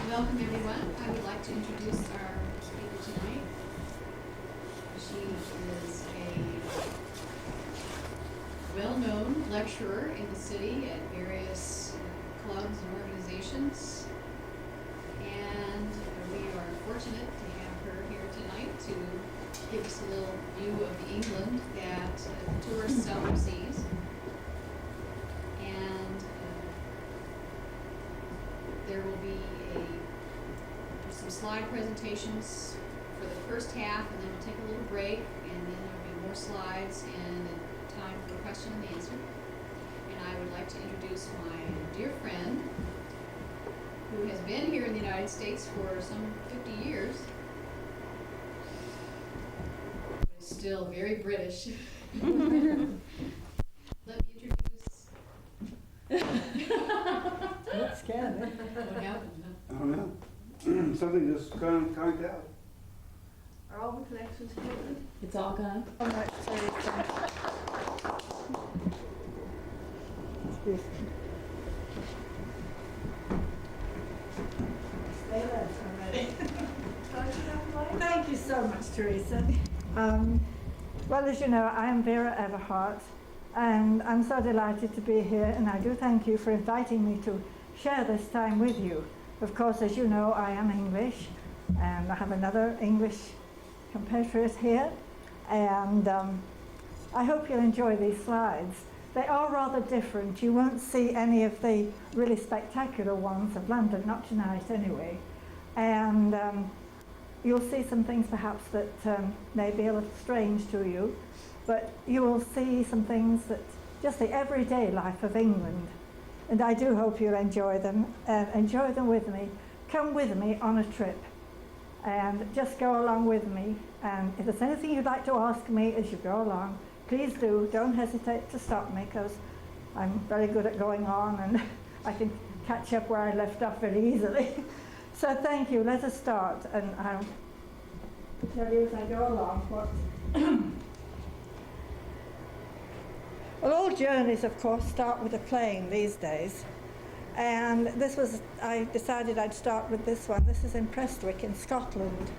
Welcome everyone. I would like to introduce our speaker tonight. She is a well-known lecturer in the city at various clubs and organizations. And we are fortunate to have her here tonight to give us a little view of the England that tourists seldom sees. And there will be some slide presentations for the first half, and then we'll take a little break, and then there'll be more slides and time for question and answer. And I would like to introduce my dear friend who has been here in the United States for some 50 years, but is still very British. Let me introduce. That's scary. What happened? I don't know. Something just conked out. Are all the connections connected? It's all gone? Oh, no, it's very Stay there, I'm ready. Thank you so much, Teresa. Well, as you know, I am Vera Everhart, and I'm so delighted to be here, and I do thank you for inviting me to share this time with you. Of course, as you know, I am English, and I have another English compatriot here, and I hope you'll enjoy these slides. They are rather different. You won't see any of the really spectacular ones of London, not tonight anyway, and you'll see some things perhaps that may be a little strange to you, but you will see some things that just the everyday life of England. And I do hope you'll enjoy them, and enjoy them with me. Come with me on a trip, and just go along with me. And if there's anything you'd like to ask me as you go along, please do. Don't hesitate to stop me, because I'm very good at going on, and I can catch up where I left off very easily. So thank you. Let us start, and I'll tell you as I go along what. Well, all journeys, of course, start with a plane these days. And I decided I'd start with this one. This is in Prestwick in Scotland.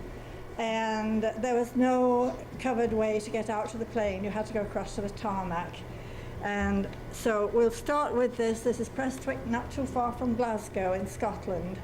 And there was no covered way to get out to the plane. You had to go across to the tarmac. And so we'll start with this. This is Prestwick, not too far from Glasgow in Scotland.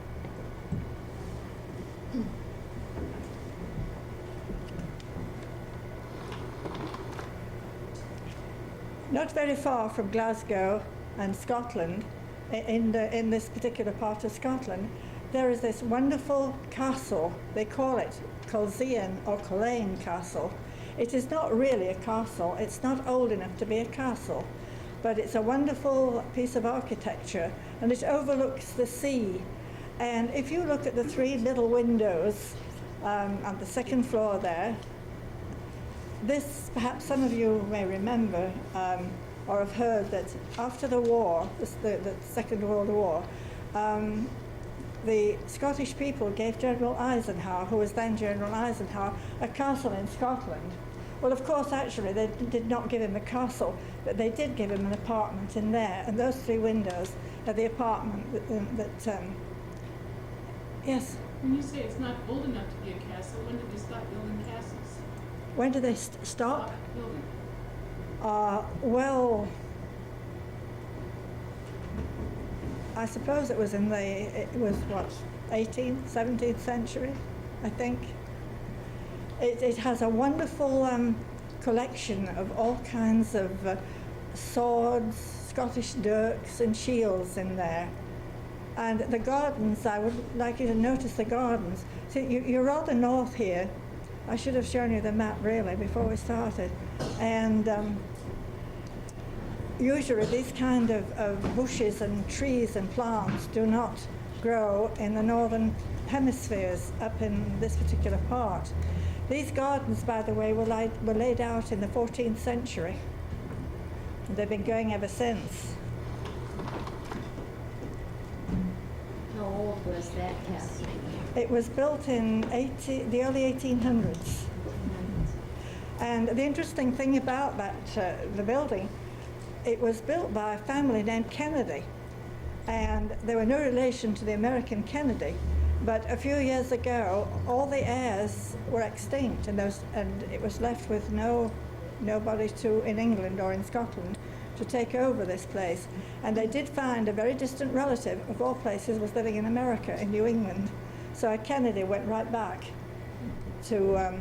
Not very far from Glasgow and Scotland, in this particular part of Scotland, there is this wonderful castle. They call it Colzean or Culzean Castle. It is not really a castle. It's not old enough to be a castle, but it's a wonderful piece of architecture, and it overlooks the sea. And if you look at the three little windows on the second floor there, this, perhaps some of you may remember or have heard that after the war, the Second World War, the Scottish people gave General Eisenhower, who was then General Eisenhower, a castle in Scotland. Well, of course, actually, they did not give him a castle, but they did give him an apartment in there, and those three windows are the apartment yes? When you say it's not old enough to be a castle, when did they stop building castles? When did they stop? Building. Well, I suppose it was what, 18th, 17th century, I think. It has a wonderful collection of all kinds of swords, Scottish dirks and shields in there. And the gardens, I would like you to notice the gardens. So you're rather north here. I should have shown you the map really before we started. And usually these kind of bushes and trees and plants do not grow in the northern hemispheres up in this particular part. These gardens, by the way, were laid out in the 14th century. And they've been going ever since. How old was that castle? It was built in the early 1800s. And the interesting thing about that, the building, it was built by a family named Kennedy. And they were no relation to the American Kennedy. But a few years ago, all the heirs were extinct, and it was left with nobody in England or in Scotland to take over this place. And they did find a very distant relative, of all places, was living in America, in New England. So Kennedy went right back to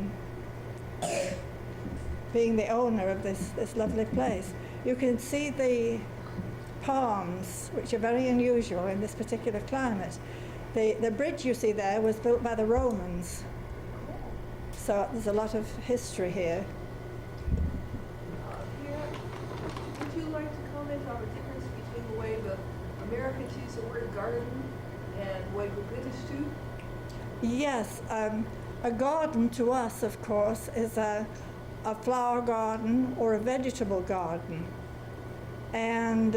being the owner of this lovely place. You can see the palms, which are very unusual in this particular climate. The bridge you see there was built by the Romans. So there's a lot of history here. Would you like to comment on the difference between the way the Americans use the word garden and the way the British do? Yes, a garden to us, of course, is a flower garden or a vegetable garden. And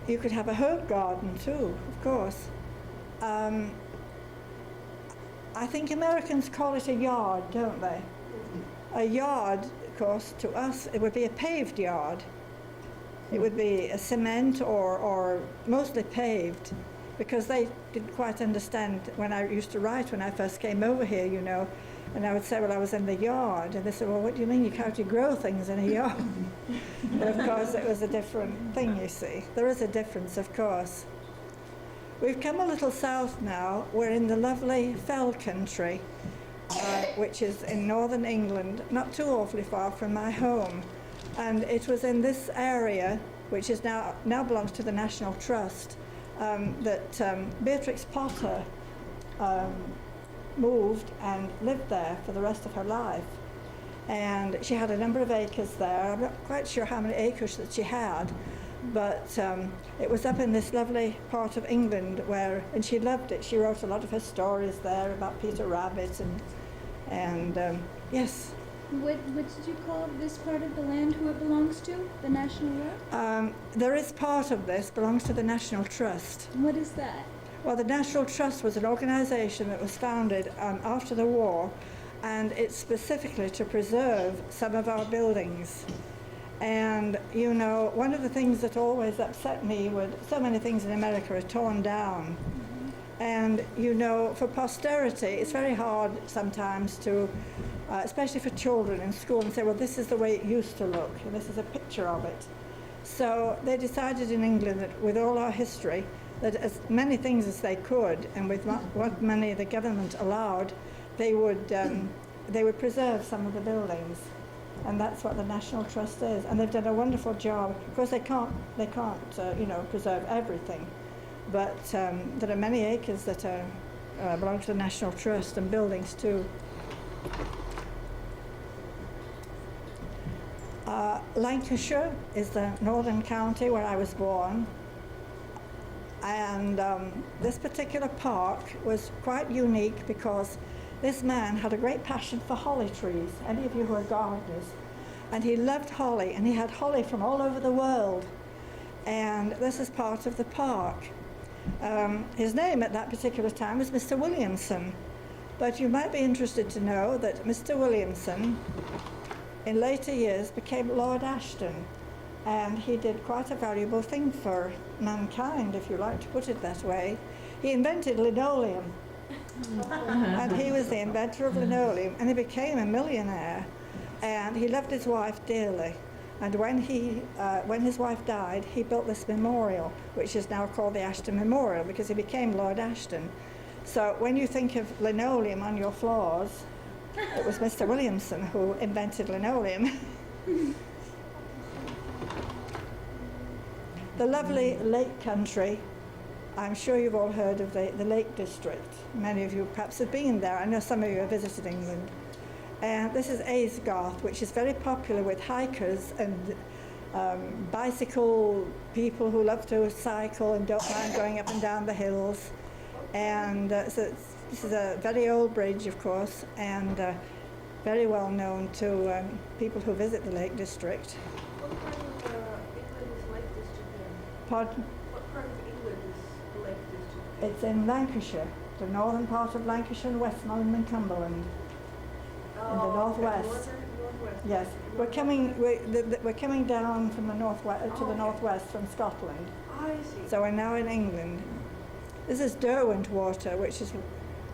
you could have a herb garden too, of course. I think Americans call it a yard, don't they? A yard, of course, to us, it would be a paved yard. It would be a cement or mostly paved, because they didn't quite understand when I used to write when I first came over here, you know, and I would say, well, I was in the yard, and they said, well, what do you mean? You can't grow things in a yard? But of course, it was a different thing, you see. There is a difference, of course. We've come a little south now. We're in the lovely fell country, which is in northern England, not too awfully far from my home. And it was in this area, which is now belongs to the National Trust, that Beatrix Potter moved and lived there for the rest of her life. And she had a number of acres there. I'm not quite sure how many acres that she had, but it was up in this lovely part of England and she loved it. She wrote a lot of her stories there about Peter Rabbit and yes. What did you call this part of the land, who it belongs to? The National what? There is part of this belongs to the National Trust. What is that? Well, the National Trust was an organization that was founded after the war, and it's specifically to preserve some of our buildings. And, you know, one of the things that always upset me was so many things in America are torn down. And, you know, for posterity, it's very hard sometimes to, especially for children in school, and say, well, this is the way it used to look, and this is a picture of it. So they decided in England that with all our history, that as many things as they could, and with what money the government allowed, they would preserve some of the buildings. And that's what the National Trust is. And they've done a wonderful job. Of course, they can't you know, preserve everything. But there are many acres that belong to the National Trust, and buildings too. Lancashire is the northern county where I was born. And this particular park was quite unique because this man had a great passion for holly trees, any of you who are gardeners. And he loved holly, and he had holly from all over the world. And this is part of the park. His name at that particular time was Mr. Williamson. But you might be interested to know that Mr. Williamson, in later years, became Lord Ashton. And he did quite a valuable thing for mankind, if you like to put it that way. He invented linoleum. And he was the inventor of linoleum, and he became a millionaire. And he loved his wife dearly. And when his wife died, he built this memorial, which is now called the Ashton Memorial, because he became Lord Ashton. So when you think of linoleum on your floors, it was Mr. Williamson who invented linoleum. The lovely Lake Country, I'm sure you've all heard of the Lake District. Many of you perhaps have been there. I know some of you have visited England. And this is Aysgarth, which is very popular with hikers and bicycle people who love to cycle and don't mind going up and down the hills. And so this is a very old bridge, of course, and very well known to people who visit the Lake District. What part of England is Lake District in? Pardon? What part of England is the Lake District in? It's in Lancashire, the northern part of Lancashire and Westmoreland and Cumberland. in the northwest. Northwest. Yes, we're coming down from the northwest to the northwest from Scotland. I see. So we're now in England. This is Derwentwater, which is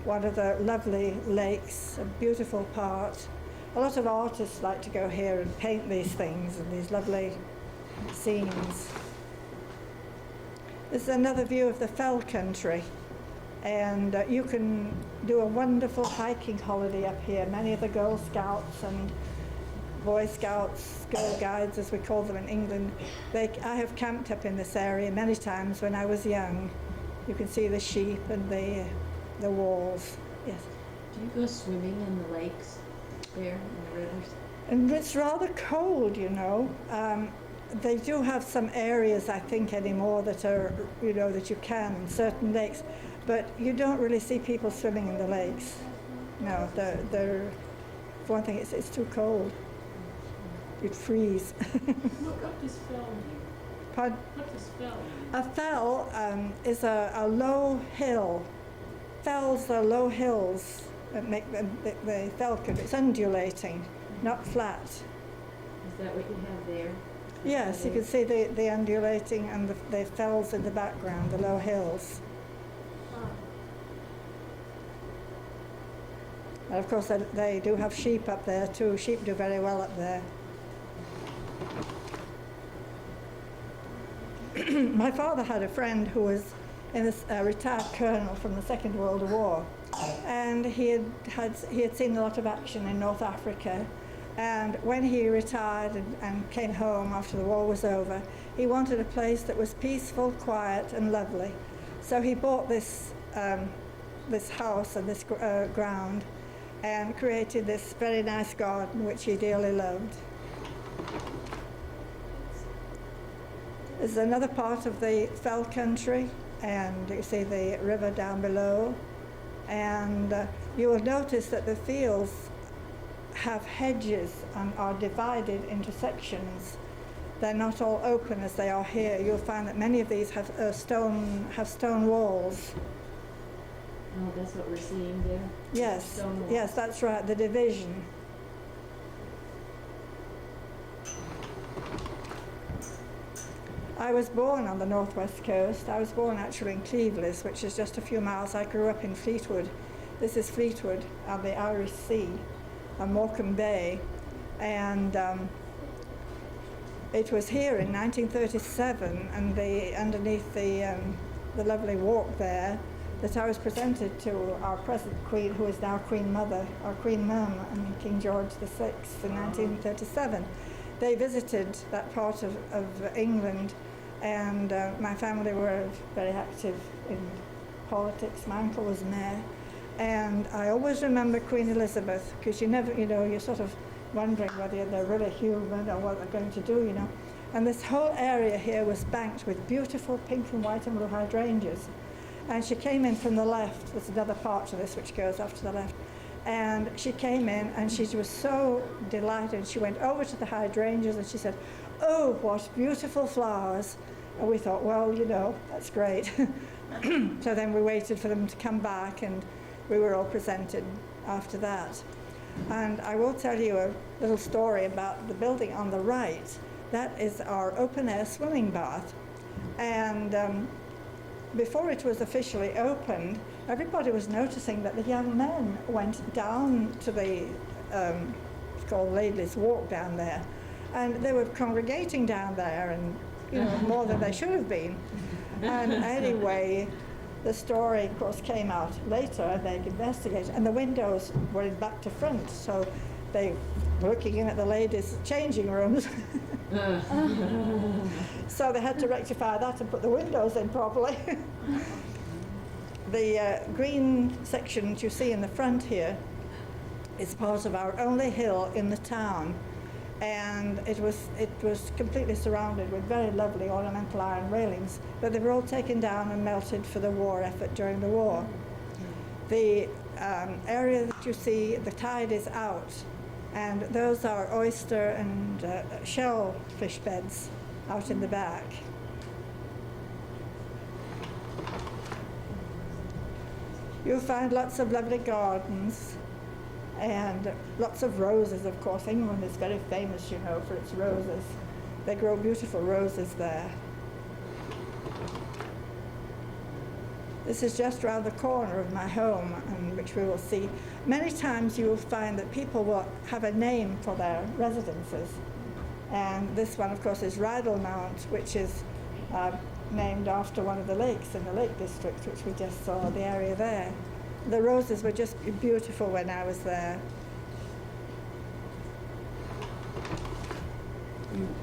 one of the lovely lakes, a beautiful part. A lot of artists like to go here and paint these things and these lovely scenes. This is another view of the fell country, and you can do a wonderful hiking holiday up here. Many of the Girl Scouts and Boy Scouts, Girl Guides as we call them in England, I have camped up in this area many times when I was young. You can see the sheep and the walls. Yes. Do you go swimming in the lakes there, in the rivers? And it's rather cold, you know. They do have some areas, I think, anymore that are, you know, that you can in certain lakes, but you don't really see people swimming in the lakes. No, they're for one thing, it's too cold. You'd freeze. What does fell mean? Pardon? What does fell mean? A fell is a low hill. Fells are low hills that make the fell country. It's undulating, not flat. Is that what you have there? Yes, you can see the undulating and the fells in the background, the low hills. And of course they do have sheep up there too. Sheep do very well up there. My father had a friend who was a retired colonel from the Second World War, and he had seen a lot of action in North Africa. And when he retired and came home after the war was over, he wanted a place that was peaceful, quiet, and lovely. So he bought this house and this ground and created this very nice garden, which he dearly loved. There's another part of the fell country, and you see the river down below. And you will notice that the fields have hedges and are divided into sections. They're not all open as they are here. You'll find that many of these have stone walls. Oh, that's what we're seeing there? Yes, Stone walls. yes, that's right, the division. I was born on the northwest coast. I was born actually in Cleveland, which is just a few miles. I grew up in Fleetwood. This is Fleetwood on the Irish Sea, on Morecambe Bay, and it was here in 1937, and underneath the lovely walk there, that I was presented to our present Queen, who is now Queen Mother, or Queen Mum, and King George VI in 1937. They visited that part of England, and my family were very active in politics. My uncle was mayor, and I always remember Queen Elizabeth, because you never, you know, you're sort of wondering whether they're really human or what they're going to do, you know. And this whole area here was banked with beautiful pink and white and blue hydrangeas. And she came in from the left. There's another part to this which goes off to the left. And she came in and she was so delighted. She went over to the hydrangeas and she said, "Oh, what beautiful flowers." And we thought, well, you know, that's great. So then we waited for them to come back, and we were all presented after that. And I will tell you a little story about the building on the right. That is our open-air swimming bath. And before it was officially opened, everybody was noticing that the young men went down to the, it's called Ladies' Walk down there, and they were congregating down there, and you know, more than they should have been. And anyway, the story, of course, came out later, and they investigated, and the windows were in back to front, so they were looking in at the ladies' changing rooms. So they had to rectify that and put the windows in properly. The green section that you see in the front here is part of our only hill in the town, and it was completely surrounded with very lovely ornamental iron railings, but they were all taken down and melted for the war effort during the war. The area that you see, the tide is out, and those are oyster and shellfish beds out in the back. You'll find lots of lovely gardens, and lots of roses, of course. England is very famous, you know, for its roses. They grow beautiful roses there. This is just round the corner of my home, and which we will see. Many times you will find that people will have a name for their residences. And this one, of course, is Rydal Mount, which is named after one of the lakes in the Lake District, which we just saw, the area there. The roses were just beautiful when I was there.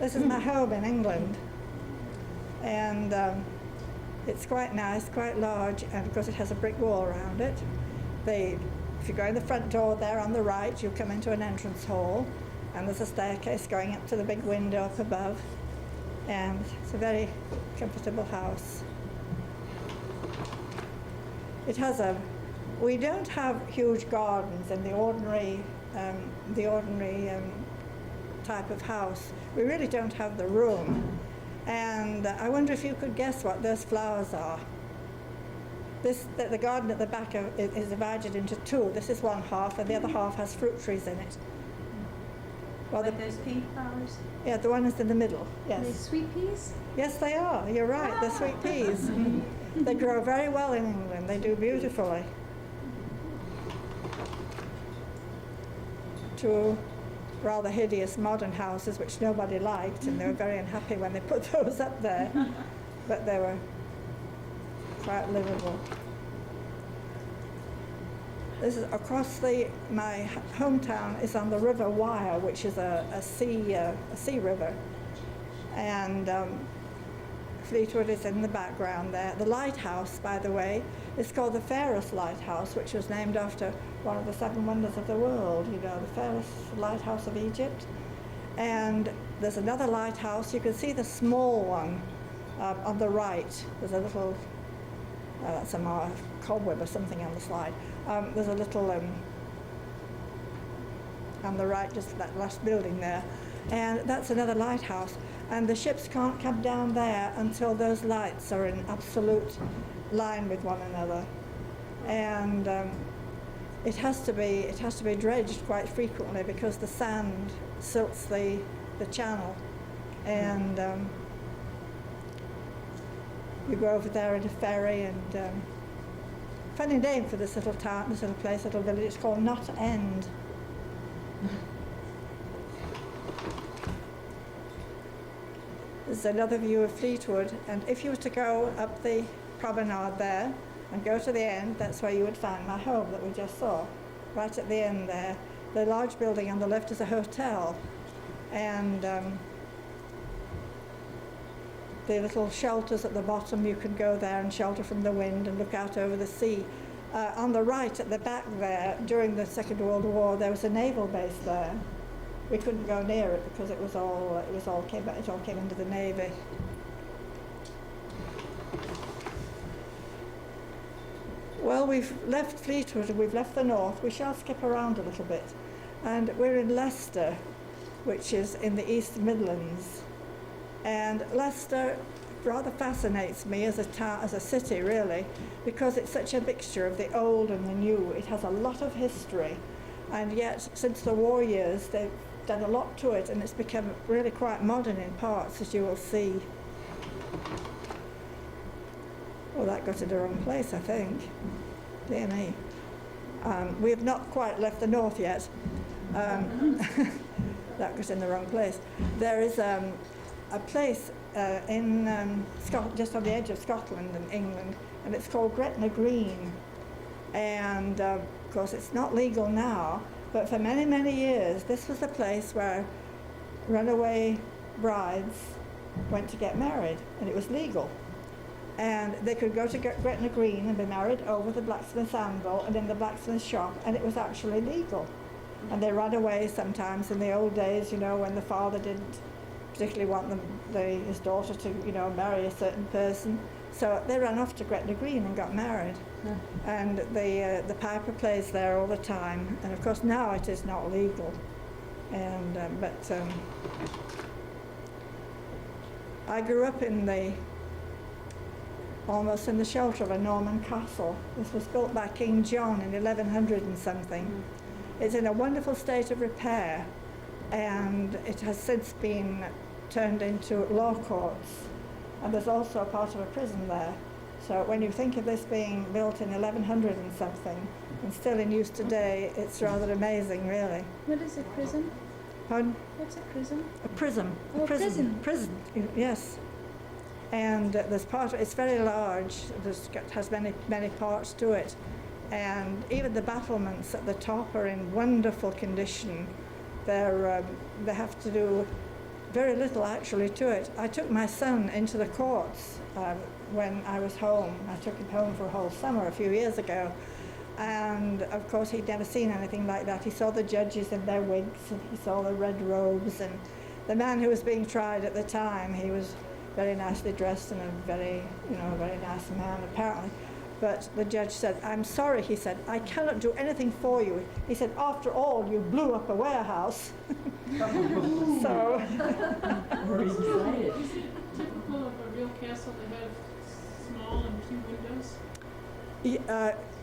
This is my home in England. And it's quite nice, quite large, and of course it has a brick wall around it. If you go in the front door there on the right, you'll come into an entrance hall, and there's a staircase going up to the big window up above, and it's a very comfortable house. We don't have huge gardens in the ordinary type of house. We really don't have the room. And I wonder if you could guess what those flowers are. The garden at the back is divided into two. This is one half, and the other half has fruit trees in it. Well, Like those pink flowers? yeah, the one is in the middle, Are they yes. sweet peas? Yes, they are. You're right, they're sweet peas. They grow very well in England. They do beautifully. Two rather hideous modern houses which nobody liked, and they were very unhappy when they put those up there, but they were quite livable. This is across my hometown is on the River Wyre, which is a sea river, and Fleetwood is in the background there. The lighthouse, by the way, is called the Pharos Lighthouse, which was named after one of the 7 wonders of the world, you know, the Pharos Lighthouse of Egypt. And there's another lighthouse. You can see the small one on the right. There's a little, that's a cobweb or something on the slide. There's a little, on the right, just that last building there. And that's another lighthouse. And the ships can't come down there until those lights are in absolute line with one another. And it has to be dredged quite frequently because the sand silts the channel. And you go over there in a ferry, and funny name for this little town, this little place, little village. It's called Knot End. There's another view of Fleetwood, and if you were to go up the promenade there and go to the end, that's where you would find my home that we just saw, right at the end there. The large building on the left is a hotel, and the little shelters at the bottom, you can go there and shelter from the wind and look out over the sea. On the right at the back there, during the Second World War, there was a naval base there. We couldn't go near it because it all came into the Navy. Well, we've left Fleetwood and we've left the north. We shall skip around a little bit. And we're in Leicester, which is in the East Midlands. And Leicester rather fascinates me as a town, as a city really, because it's such a mixture of the old and the new. It has a lot of history, and yet since the war years they've done a lot to it, and it's become really quite modern in parts, as you will see. Well, that got to the wrong place, I think. Dear me. We have not quite left the north yet. That got in the wrong place. There is a place in just on the edge of Scotland and England, and it's called Gretna Green. And of course it's not legal now, but for many, many years this was the place where runaway brides went to get married, and it was legal. And they could go to Gretna Green and be married over the blacksmith's anvil and in the blacksmith's shop, and it was actually legal. And they ran away sometimes in the old days, you know, when the father didn't particularly want his daughter to, you know, marry a certain person. So they ran off to Gretna Green and got married. And the piper plays there all the time. And of course now it is not legal. And I grew up almost in the shelter of a Norman castle. This was built by King John in 1100 and something. It's in a wonderful state of repair, and it has since been turned into law courts. And there's also a part of a prison there. So when you think of this being built in 1100 and something, and still in use today, it's rather amazing, really. What is a prison? Pardon? What's a prison? A prism. Oh, a prison. Prison, yes. And there's part, it's very large, has many parts to it. And even the battlements at the top are in wonderful condition. They have to do very little actually to it. I took my son into the courts when I was home. I took him home for a whole summer a few years ago. And of course he'd never seen anything like that. He saw the judges in their wigs, and he saw the red robes, and the man who was being tried at the time, he was very nicely dressed and a very nice man apparently. But the judge said, "I'm sorry," he said, "I cannot do anything for you." He said, "After all, you blew up a warehouse." So We're excited. Is it typical of a real castle to have small and few windows?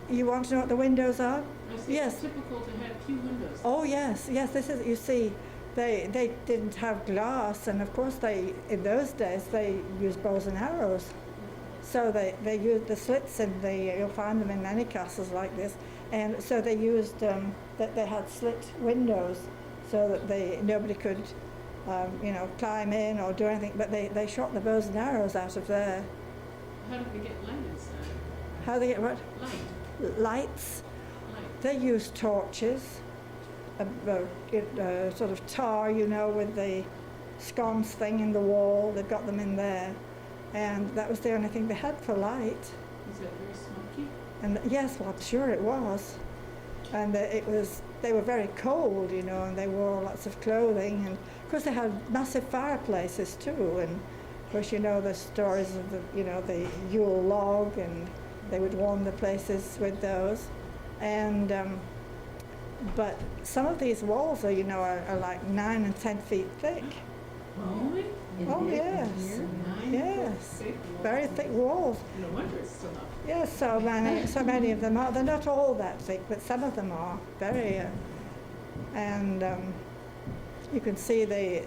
You want to know what the windows are? I said Yes. it's typical to have few windows. Oh yes, this is, you see, they didn't have glass, and of course in those days they used bows and arrows. So they used the slits you'll find them in many castles like this, and so they used, they had slit windows so that nobody could, climb in or do anything, but they shot the bows and arrows out of there. How did they get light inside? How they get what? Light. Lights. Light. They used torches, sort of tar, with the sconce thing in the wall. They've got them in there, and that was the only thing they had for light. Is that very smoky? And yes, well, I'm sure it was. And they were very cold, and they wore lots of clothing, and of course they had massive fireplaces too. And of course, the stories of the Yule log, and they would warm the places with those. And but some of these walls are like 9 and 10 feet thick. Really? Oh yes, yes, very thick walls. No wonder it's still up. Yes, so many of them are. They're not all that thick, but some of them are very. And you can see the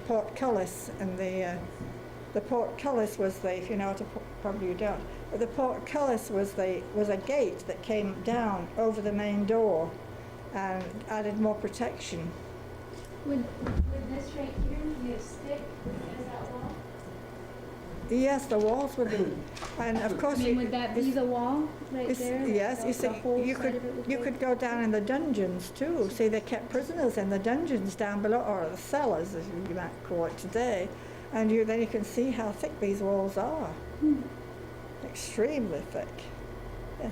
portcullis, and the portcullis was if you know what probably you don't. But the portcullis was a gate that came down over the main door, and added more protection. Would this right here be as thick as that wall? Yes, the walls would be, and of course. Would that be the wall right there? Yes, you The see, whole you side of it would you be? could go down in the dungeons too. See, they kept prisoners in the dungeons down below, or the cellars, as you might call it today, and then you can see how thick these walls are. Extremely thick. Yeah.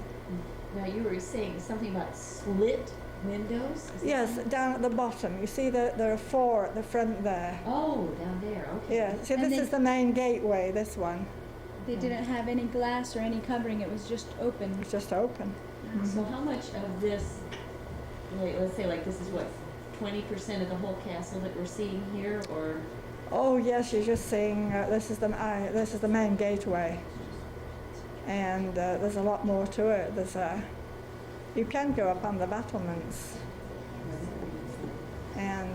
Now you were saying something about slit windows? Is that Yes, right? down at the bottom. You see there are 4 at the front there. Oh, down there, okay. Yeah, see, And this they- is the main gateway, this one. They didn't have any glass or any covering, it was just open. It's just open. So how much of this, let's say this is what, 20% of the whole castle that we're seeing here, or? Oh yes, you're just seeing, this is the main gateway. And there's a lot more to it. You can go up on the battlements. And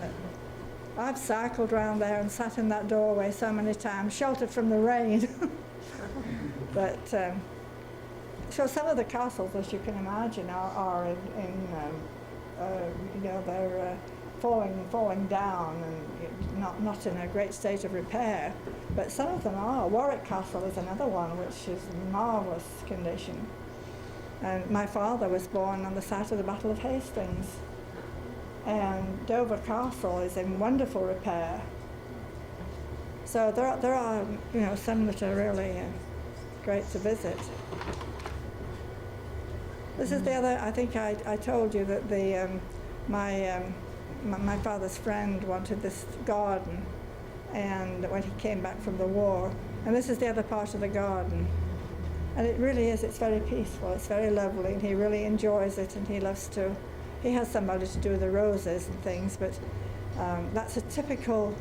I've cycled around there and sat in that doorway so many times, sheltered from the rain. But so some of the castles, as you can imagine, are they're falling down and not in a great state of repair. But some of them are. Warwick Castle is another one which is in marvellous condition. And my father was born on the site of the Battle of Hastings. And Dover Castle is in wonderful repair. So there are some that are really great to visit. This is the other. I think I told you that my father's friend wanted this garden, and when he came back from the war, and this is the other part of the garden. And it really is, it's very peaceful, it's very lovely, and he really enjoys it, and he has somebody to do the roses and things, but that's a typical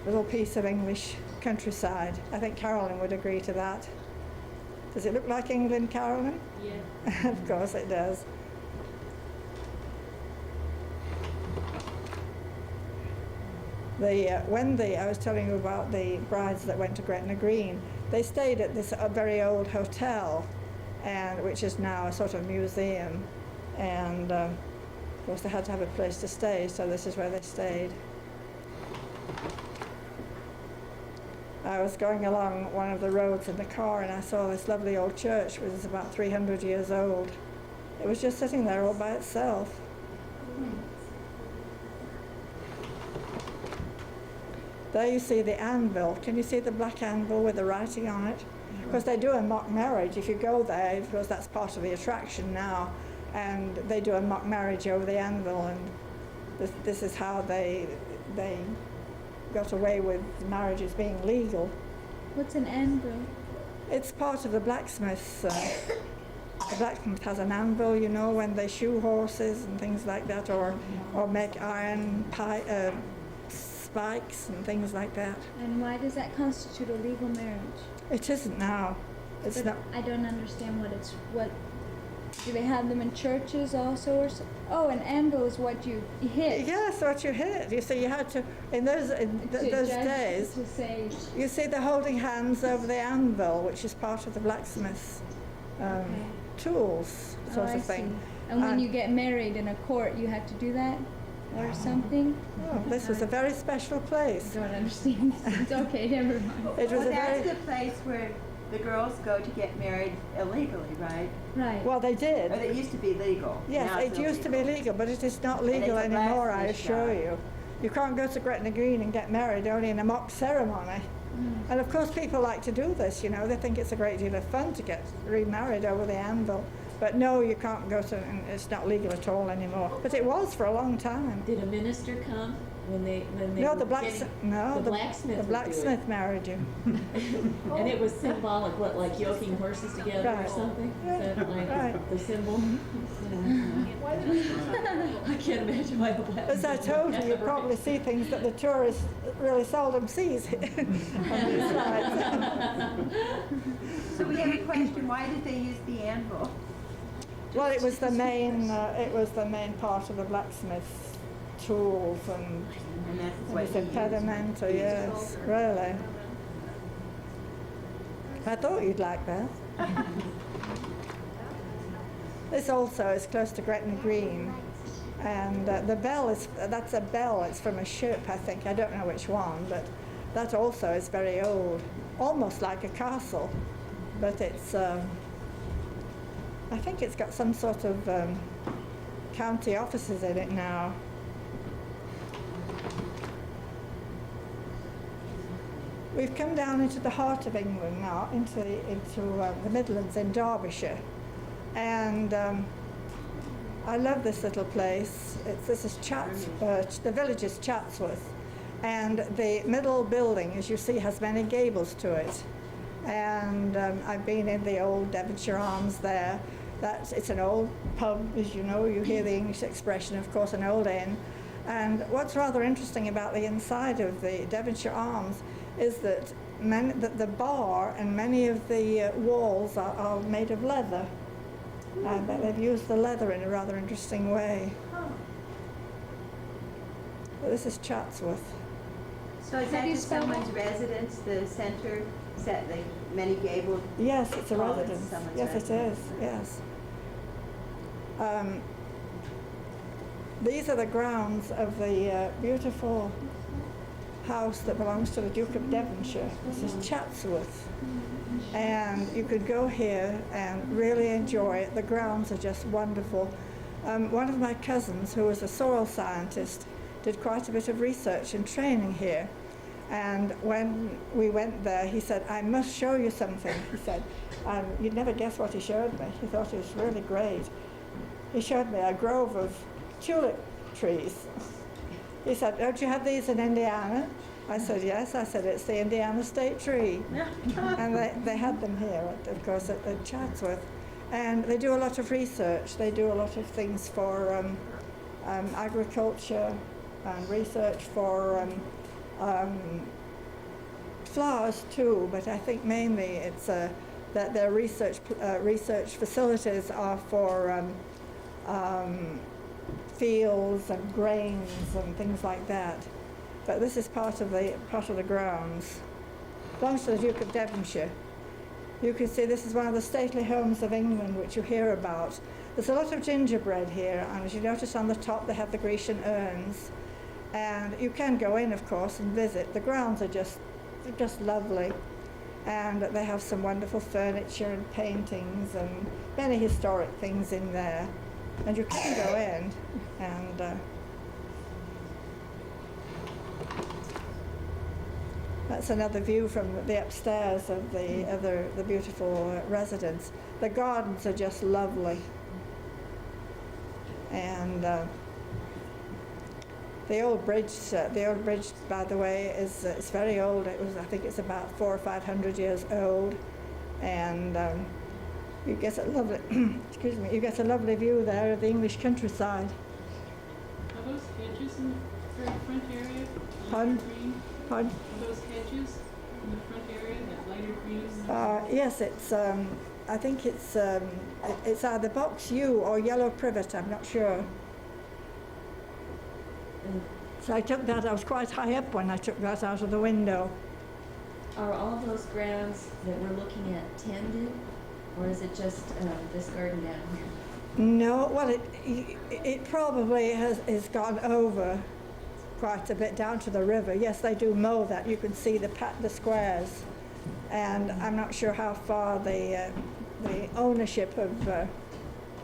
little piece of English countryside. I think Carolyn would agree to that. Does it look like England, Carolyn? Yeah. Of course it does. I was telling you about the brides that went to Gretna Green, they stayed at this very old hotel, and which is now a sort of museum, and of course they had to have a place to stay, so this is where they stayed. I was going along one of the roads in the car, and I saw this lovely old church, which is about 300 years old. It was just sitting there all by itself. There you see the anvil. Can you see the black anvil with the writing on it? Because they do a mock marriage. If you go there, because that's part of the attraction now, and they do a mock marriage over the anvil, and this is how they got away with marriages being legal. What's an anvil? It's part of the blacksmith's. The blacksmith has an anvil, you know, when they shoe horses and things like that, or make iron spikes and things like that. And why does that constitute a legal marriage? It isn't now. It's But not. I don't understand what do they have them in churches also, or oh, an anvil is what you hit. Yes, what you hit. You see, you had to in those those days. To say, You see, they're holding hands over the anvil, which is part of the blacksmith's tools, sort I of thing. see. And when you get married in a court, you have to do that, or something. Oh, this was a very special I place. don't understand. It's okay, never mind. It was Well, a that's very the place where the girls go to get married illegally, right? Right. well. They Or did. it used to be legal. Yes, Now it it's used to be illegal. legal, but it is not And it's legal a anymore, I blacksmith assure shop. you. You can't go to Gretna Green and get married only in a mock ceremony. And of course people like to do this, you know, they think it's a great deal of fun to get remarried over the anvil. But no, you can't go to, and it's not legal at all anymore. But it was for a long time. Did a minister come when they No, were the blacksmith. No, the blacksmith would do it. blacksmith married you. And it was symbolic, what, like yoking horses together or Right. something? Is that like Right. the symbol? Why did it I can't imagine why the blacksmith. As I told you, you probably see things that the tourist really seldom sees on these slides. So we have a question, why did they use the anvil? Well, it was the main part of the blacksmith's tools, and And that's it what was he used. impedimenta, yes, really. I thought you'd like that. This also is close to Gretna Green, and the bell that's a bell. It's from a ship, I think. I don't know which one, but that also is very old, almost like a castle, but it's. I think it's got some sort of county offices in it now. We've come down into the heart of England now, into the Midlands in Derbyshire, and I love this little place. This is the village is Chatsworth, and the middle building, as you see, has many gables to it. And I've been in the old Devonshire Arms there. It's an old pub, as you know. You hear the English expression, of course, an old inn. And what's rather interesting about the inside of the Devonshire Arms is that the bar and many of the walls are made of leather. And they've used the leather in a rather interesting way. But this is Chatsworth. So is that just someone's residence, the center, set like many gabled? Yes, it's a Oh, it's residence. someone's Yes, it is. residence. Yes. These are the grounds of the beautiful house that belongs to the Duke of Devonshire. This is Chatsworth. And you could go here and really enjoy it. The grounds are just wonderful. One of my cousins, who was a soil scientist, did quite a bit of research and training here. And when we went there, he said, "I must show you something," he said. And you'd never guess what he showed me. He thought it was really great. He showed me a grove of tulip trees. He said, "Don't you have these in Indiana?" I said, "Yes." I said, "It's the Indiana state tree." And they had them here, of course, at Chatsworth. And they do a lot of research. They do a lot of things for agriculture and research for flowers too, but I think mainly it's that their research facilities are for fields and grains and things like that. but this is part of the grounds. Belongs to the Duke of Devonshire. You can see this is one of the stately homes of England which you hear about. There's a lot of gingerbread here, and as you notice on the top they have the Grecian urns. And you can go in, of course, and visit. The grounds are just lovely. And they have some wonderful furniture and paintings and many historic things in there. And you can go in and that's another view from the upstairs of the beautiful residence. The gardens are just lovely. And the old bridge, by the way, it's very old. I think it's about 400 or 500 years old, and you get a lovely, excuse me, you get a lovely view there of the English countryside. Are those hedges in the very front area? Pardon? Green? Pardon? Are those hedges in the front area, that lighter green? Yes, it's. I think it's either box yew or yellow privet. I'm not sure. So I took that. I was quite high up when I took that out of the window. Are all those grounds that we're looking at tended, or is it just this garden down here? No, well, it probably is gone over quite a bit down to the river. Yes, they do mow that. You can see the squares, and I'm not sure how far the ownership of the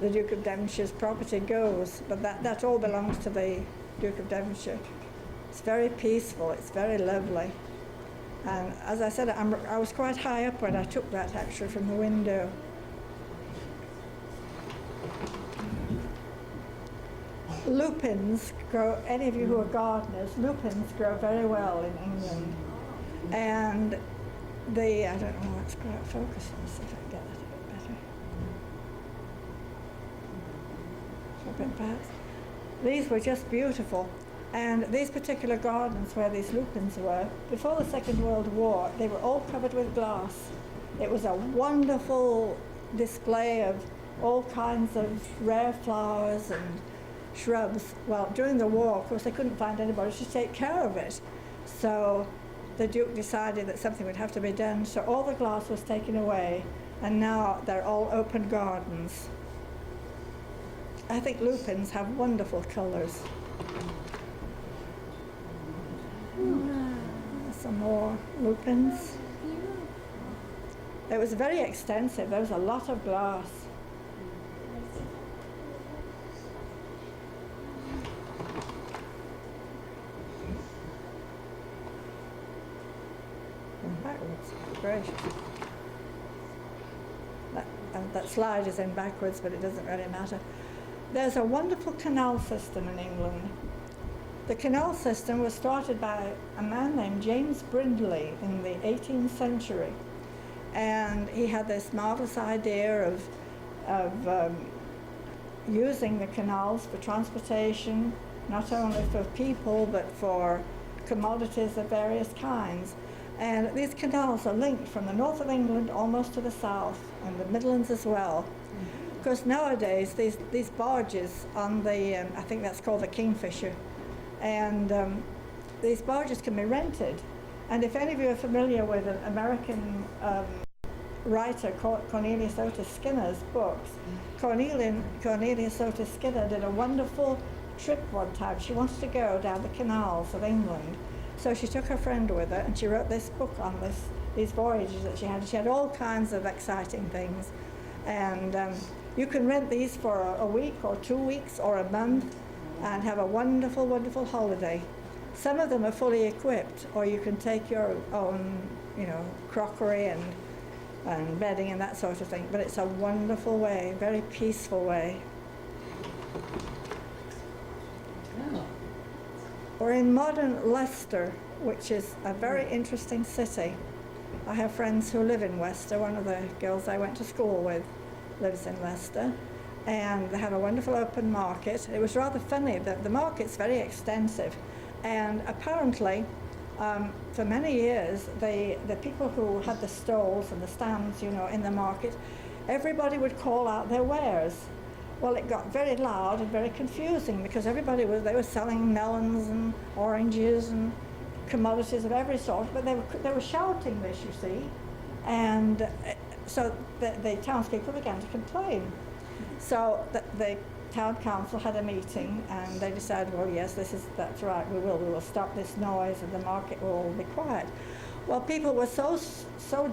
Duke of Devonshire's property goes, but that all belongs to the Duke of Devonshire. It's very peaceful. It's very lovely. And as I said, I was quite high up when I took that actually from the window. Lupins grow, any of you who are gardeners, lupins grow very well in England. And I don't know what's quite focused. Let me see if I can get that a bit better. A bit perhaps. These were just beautiful. And these particular gardens where these lupins were, before the Second World War, they were all covered with glass. It was a wonderful display of all kinds of rare flowers and shrubs. Well, during the war, of course, they couldn't find anybody to take care of it. So the Duke decided that something would have to be done, so all the glass was taken away, and now they're all open gardens. I think lupins have wonderful colours. Some more lupins. It was very extensive. There was a lot of glass. Backwards. Gracious. That slide is in backwards, but it doesn't really matter. There's a wonderful canal system in England. The canal system was started by a man named James Brindley in the 18th century. And he had this marvelous idea of using the canals for transportation, not only for people, but for commodities of various kinds. And these canals are linked from the north of England almost to the south, and the Midlands as well. Of course, nowadays, these barges on the, I think that's called the Kingfisher, and these barges can be rented. And if any of you are familiar with an American writer called Cornelius Otis Skinner's books, Cornelius Otis Skinner did a wonderful trip one time. She wanted to go down the canals of England. So she took her friend with her, and she wrote this book on these voyages that she had. She had all kinds of exciting things. And you can rent these for a week or 2 weeks or a month and have a wonderful, wonderful holiday. Some of them are fully equipped, or you can take your own, crockery and bedding and that sort of thing. But it's a wonderful way, very peaceful way. Oh. Or in modern Leicester, which is a very interesting city. I have friends who live in Leicester. One of the girls I went to school with lives in Leicester. And they have a wonderful open market. It was rather funny that the market's very extensive. And apparently, for many years, the people who had the stalls and the stands, in the market, everybody would call out their wares. Well, it got very loud and very confusing because they were selling melons and oranges and commodities of every sort, but they were shouting this, you see, and so the townspeople began to complain. So the town council had a meeting, and they decided, well, yes, that's right, we will stop this noise, and the market will all be quiet. Well, people were so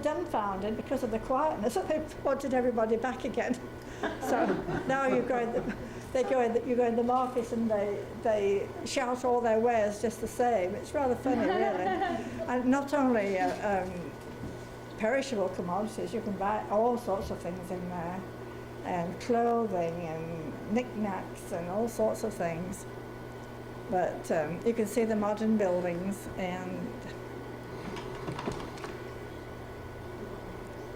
dumbfounded because of the quietness that they wanted everybody back again. So now you go in the market and they shout all their wares just the same. It's rather funny, really. And not only perishable commodities, you can buy all sorts of things in there, and clothing and knickknacks and all sorts of things. But you can see the modern buildings, and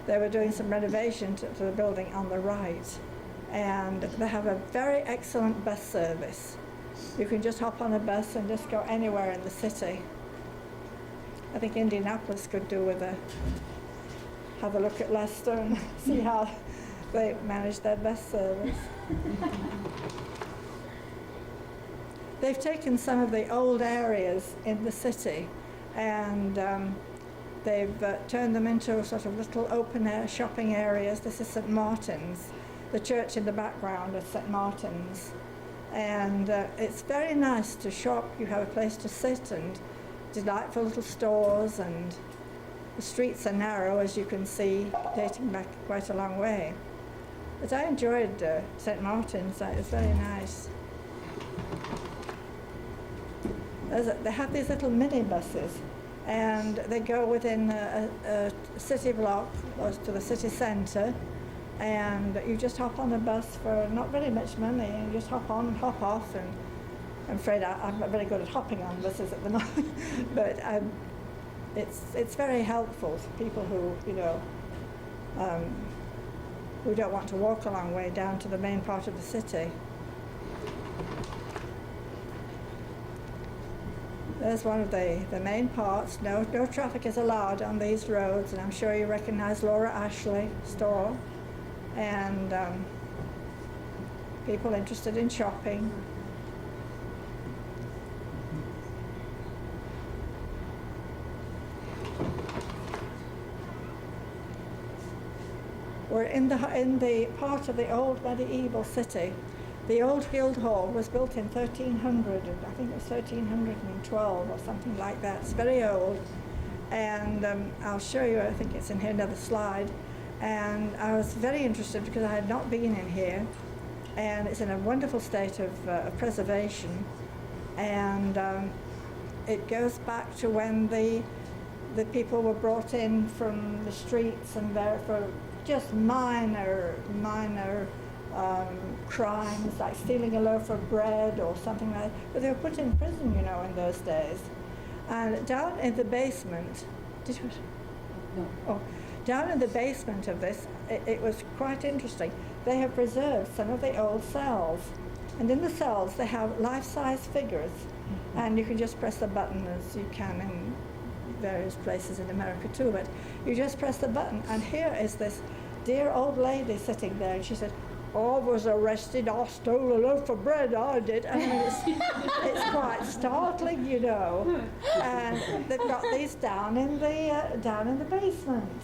they were doing some renovation to the building on the right, and they have a very excellent bus service. You can just hop on a bus and just go anywhere in the city. I think Indianapolis could do with have a look at Leicester and see how they manage their bus service. They've taken some of the old areas in the city, and they've turned them into sort of little open-air shopping areas. This is St. Martin's. The church in the background is St. Martin's. And it's very nice to shop. You have a place to sit, and delightful little stores, and the streets are narrow, as you can see, dating back quite a long way. But I enjoyed St. Martin's. It was very nice. They have these little minibuses, and they go within a city block or to the city centre, and you just hop on a bus for not very much money, and you just hop on and hop off. And I'm afraid I'm not very good at hopping on buses at the moment, but it's very helpful for people who, who don't want to walk a long way down to the main part of the city. There's one of the main parts. No traffic is allowed on these roads, and I'm sure you recognize Laura Ashley store, and people interested in shopping. We're in the part of the old medieval city. The old Guildhall was built in 1300, I think it was 1312 or something like that. It's very old, and I'll show you, I think it's in here, another slide. And I was very interested because I had not been in here, and it's in a wonderful state of preservation. And it goes back to when the people were brought in from the streets and there for just minor crimes, like stealing a loaf of bread or something like that. But they were put in prison, in those days. And down in the basement, down in the basement of this, it was quite interesting. They have preserved some of the old cells. And in the cells, they have life-size figures. And you can just press the button, as you can in various places in America too, but you just press the button, and here is this dear old lady sitting there, and she said, I was arrested, I stole a loaf of bread, I did. I mean, it's quite startling, And they've got these down in the basement.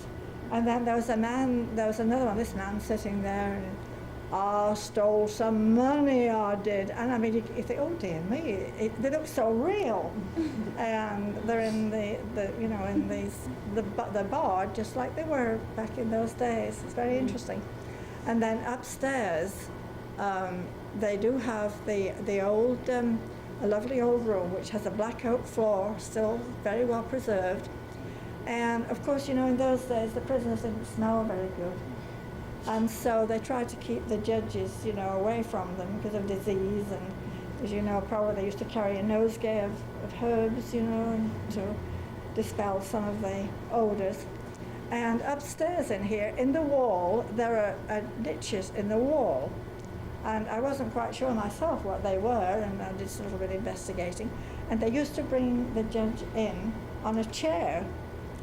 And then there was another one, this man sitting there, and I stole some money, I did. And I mean, you think, oh dear me, they look so real. And they're in the bar just like they were back in those days. It's very interesting. And then upstairs, they do have the old, a lovely old room which has a black oak floor, still very well preserved. And of course, in those days, the prisoners didn't smell very good. And so they tried to keep the judges, away from them because of disease. And as you know, probably they used to carry a nosegay of herbs, and to dispel some of the odors. And upstairs in here, in the wall, there are niches in the wall. And I wasn't quite sure myself what they were, and I did a little bit of investigating. And they used to bring the judge in on a chair,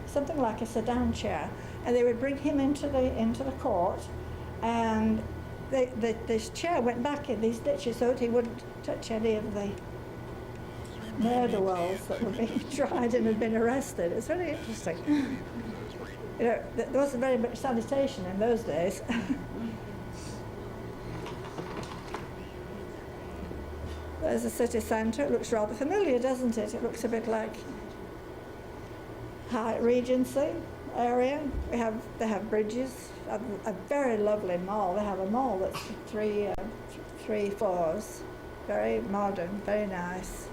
something like a sedan chair, and they would bring him into the court, and this chair went back in these niches so that he wouldn't touch any of the murder-wells that were being tried and had been arrested. It's really interesting. You know, there wasn't very much sanitation in those days. There's the city centre. It looks rather familiar, doesn't it? It looks a bit like Hyatt Regency area. They have bridges. A very lovely mall. They have a mall that's three floors. Very modern, very nice.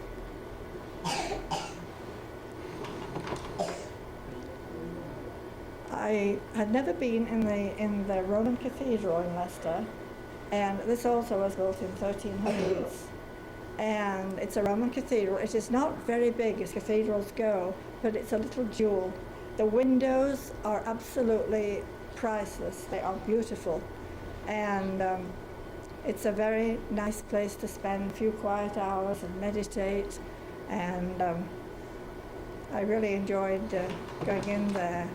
I had never been in the Roman Cathedral in Leicester, and this also was built in 1300s. And it's a Roman cathedral. It is not very big as cathedrals go, but it's a little jewel. The windows are absolutely priceless. They are beautiful, and it's a very nice place to spend a few quiet hours and meditate. And I really enjoyed going in there.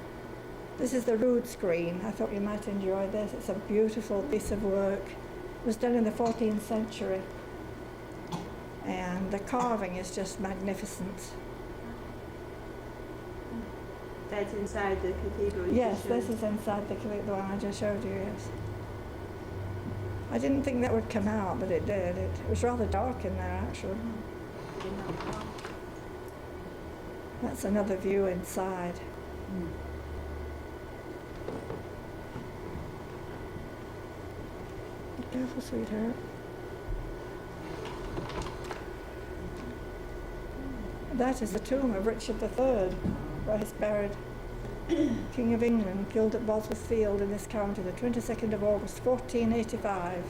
This is the rood screen. I thought you might enjoy this. It's a beautiful piece of work. It was done in the 14th century. And the carving is just magnificent. That's inside the cathedral? Yes, this is inside the one I just showed you, yes. I didn't think that would come out, but it did. It was rather dark in there, actually. That's another view inside. Be careful, sweetheart. That is the tomb of Richard III, where he's buried. King of England, killed at Bosworth Field in this county, the 22nd of August, 1485.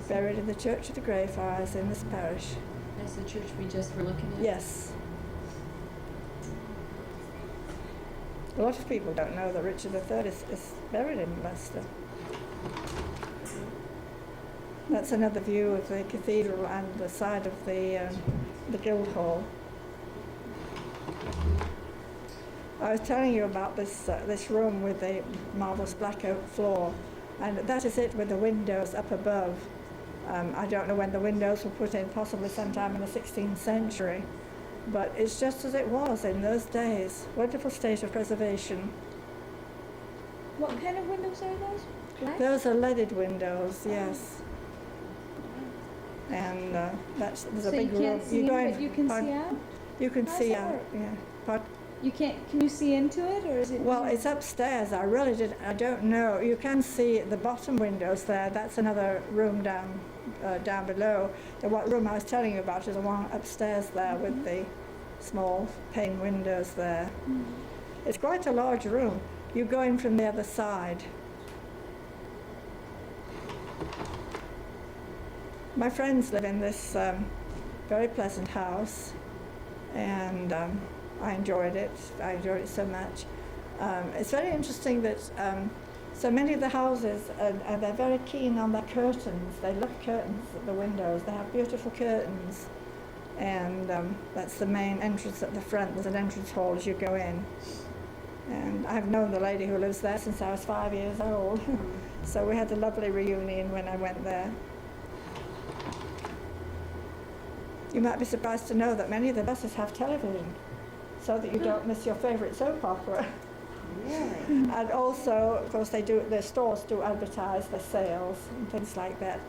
Buried in the Church of the Greyfriars in this parish. That's the church we just were looking at? Yes. A lot of people don't know that Richard III is buried in Leicester. That's another view of the cathedral and the side of the Guildhall. I was telling you about this room with the marvellous black oak floor, and that is it with the windows up above. I don't know when the windows were put in, possibly sometime in the 16th century, but it's just as it was in those days. Wonderful state of preservation. What kind of windows are those? Black? Those are leaded windows, yes. And there's So a big you room. can't see in, but you can see out? You can How's see that out, work? yeah. But You can't, can you see into it, or is it? well, it's upstairs. I don't know. You can see the bottom windows there. That's another room down below. The room I was telling you about is the one upstairs there with the small pane windows there. It's quite a large room. You go in from the other side. My friends live in this very pleasant house, and I enjoyed it. I enjoyed it so much. It's very interesting that so many of the houses, they're very keen on their curtains. They love curtains at the windows. They have beautiful curtains. And that's the main entrance at the front. There's an entrance hall as you go in. And I've known the lady who lives there since I was 5 years old. So we had a lovely reunion when I went there. You might be surprised to know that many of the buses have television, so that you don't miss your favourite soap opera. Really? And also, of course, their stores do advertise their sales and things like that.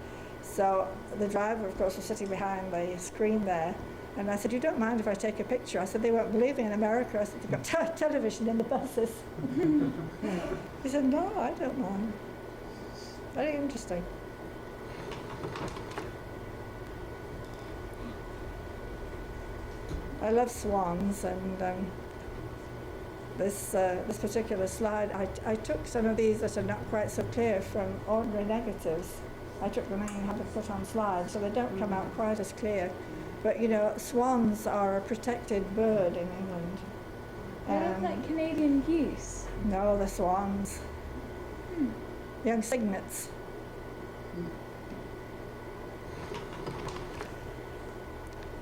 So the driver, of course, was sitting behind the screen there, and I said, "You don't mind if I take a picture?" I said, "They won't believe me in America." I said, "They've got television in the buses." He said, "No, I don't mind." Very interesting. I love swans, and this particular slide, I took some of these that are not quite so clear from ordinary negatives. I took them in and had to put on slides, so they don't come out quite as clear. But you know, swans are a protected bird in England. They're not like Canadian geese. No, the swans. Young cygnets.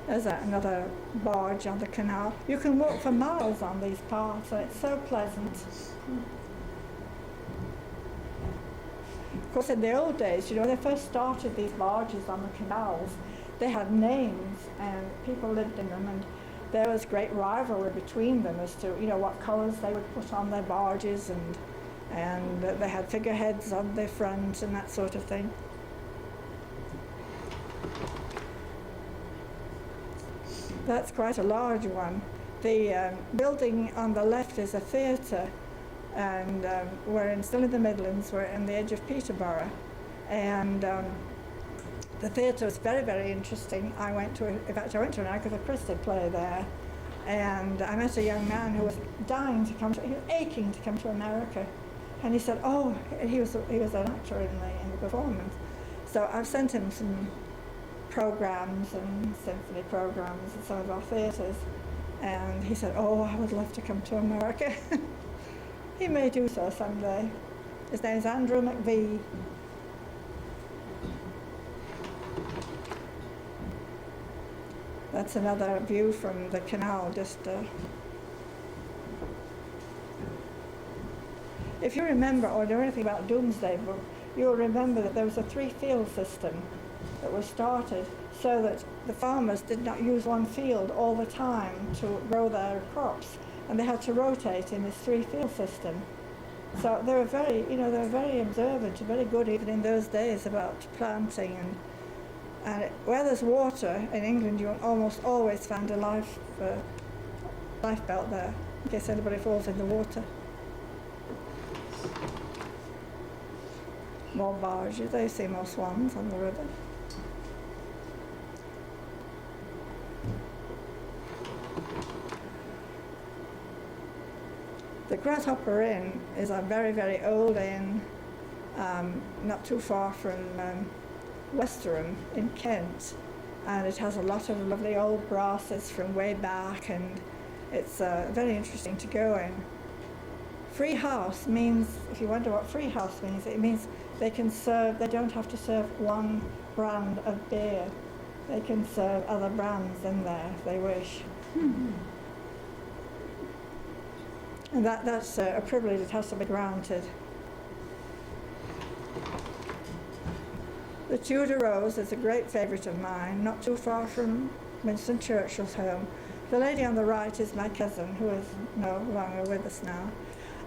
There's another barge on the canal. You can walk for miles on these paths, and it's so pleasant. Of course, in the old days, you know, when they first started these barges on the canals, they had names, and people lived in them, and there was great rivalry between them as to, you know, what colours they would put on their barges, and they had figureheads on their front and that sort of thing. That's quite a large one. The building on the left is a theatre, and still in the Midlands. We're on the edge of Peterborough, and the theatre was very, very interesting. I went to an Agatha Christie play there, and I met a young man who was dying to come to, he was aching to come to America, and he said, oh, he was an actor in the performance. So I've sent him some programs and symphony programs in some of our theatres, and he said, oh, I would love to come to America. He may do so someday. His name's Andrew McVie. That's another view from the canal, just if you remember or know anything about Doomsday Book, you'll remember that there was a 3-field system that was started so that the farmers did not use one field all the time to grow their crops, and they had to rotate in this 3-field system. So they were very, very observant, very good even in those days about planting, and where there's water in England, you almost always find a life belt there in case anybody falls in the water. More barges, they see more swans on the river. The Grasshopper Inn is a very, very old inn, not too far from Westerham in Kent, and it has a lot of lovely old brasses from way back, and it's very interesting to go in. Free house means, if you wonder what free house means, it means they don't have to serve one brand of beer. They can serve other brands in there if they wish. Mm-hmm. And that's a privilege that has to be granted. The Tudor Rose is a great favourite of mine, not too far from Winston Churchill's home. The lady on the right is my cousin, who is no longer with us now.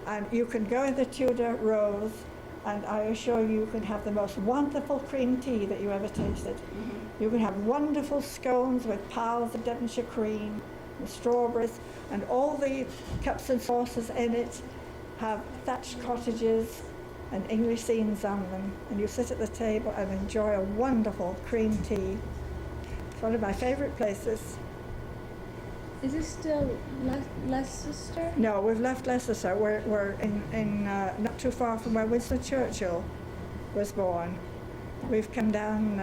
And you can go in the Tudor Rose, and I assure you can have the most wonderful cream tea that you ever tasted. Mm-hmm. You can have wonderful scones with piles of Devonshire cream and strawberries, and all the cups and saucers in it have thatched cottages and English scenes on them, and you sit at the table and enjoy a wonderful cream tea. It's one of my favourite places. Is this still Leicester? No, we've left Leicester. We're in not too far from where Winston Churchill was born. We've come down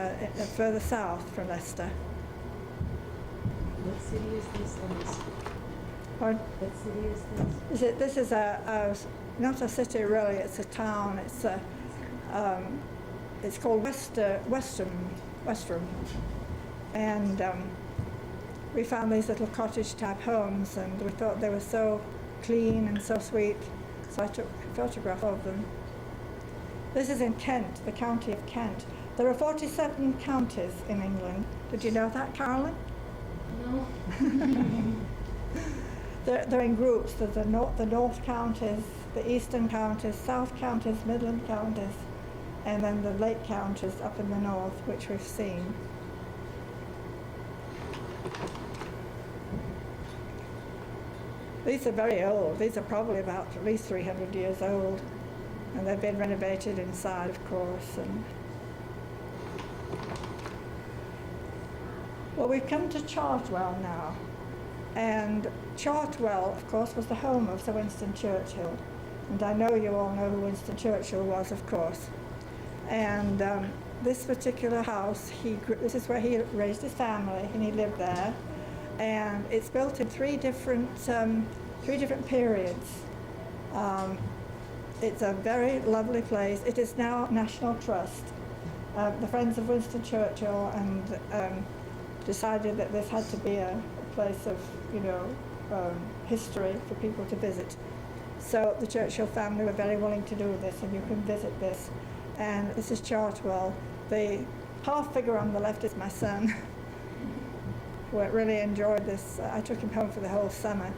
further south from Leicester. What city is this, Elise? Pardon? What city is this? This is not a city really, it's a town. It's called Westerham. And we found these little cottage type homes, and we thought they were so clean and so sweet, so I took a photograph of them. This is in Kent, the county of Kent. There are 47 counties in England. Did you know that, Carolyn? No. They're in groups. There's the North counties, the Eastern counties, South counties, Midland counties, and then the Lake counties up in the north, which we've seen. These are very old. These are probably about at least 300 years old, and they've been renovated inside, of course. And well, we've come to Chartwell now, and Chartwell, of course, was the home of Sir Winston Churchill, and I know you all know who Winston Churchill was, of course. And this particular house, this is where he raised his family, and he lived there. And it's built in three different periods. It's a very lovely place. It is now National Trust. The Friends of Winston Churchill and decided that this had to be a place of, history for people to visit. So the Churchill family were very willing to do this, and you can visit this. And this is Chartwell. The half figure on the left is my son. really enjoyed this. I took him home for the whole summer.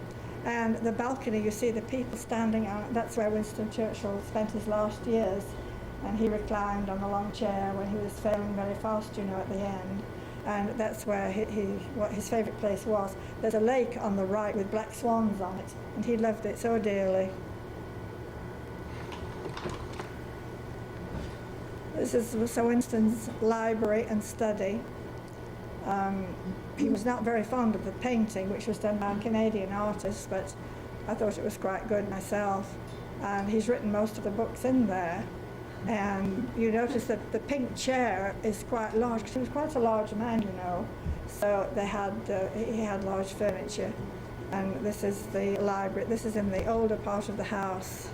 And the balcony, you see the people standing on, that's where Winston Churchill spent his last years. And he reclined on the long chair when he was failing very fast, you know, at the end. And that's where what his favourite place was. There's a lake on the right with black swans on it, and he loved it so dearly. This is Sir Winston's library and study. He was not very fond of the painting, which was done by a Canadian artist, but I thought it was quite good myself. And he's written most of the books in there. And you notice that the pink chair is quite large, because he was quite a large man, you know. So he had large furniture. And this is the library. This is in the older part of the house.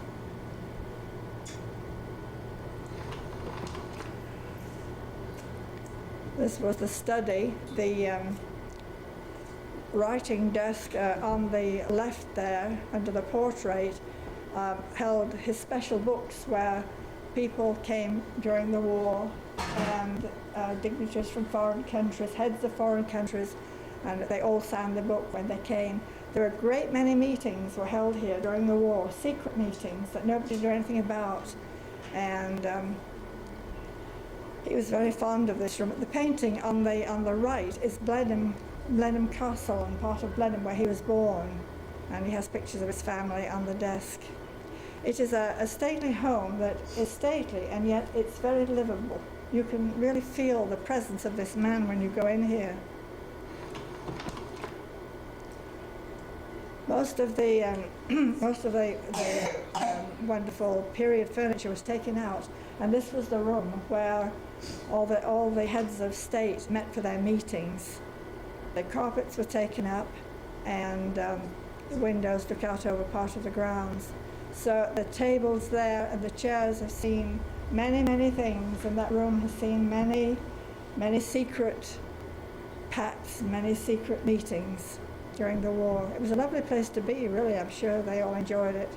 This was the study. The writing desk on the left there, under the portrait, held his special books where people came during the war, and dignitaries from foreign countries, heads of foreign countries, and they all signed the book when they came. There were a great many meetings were held here during the war, secret meetings that nobody knew anything about. And he was very fond of this room. The painting on the right is Blenheim Castle, and part of Blenheim where he was born, and he has pictures of his family on the desk. It is a stately home that is stately, and yet it's very livable. You can really feel the presence of this man when you go in here. Most of the wonderful period furniture was taken out, and this was the room where all the heads of state met for their meetings. The carpets were taken up, and the windows look out over part of the grounds. So the tables there and the chairs have seen many, many things, and that room has seen many, many secret pacts, many secret meetings during the war. It was a lovely place to be, really. I'm sure they all enjoyed it,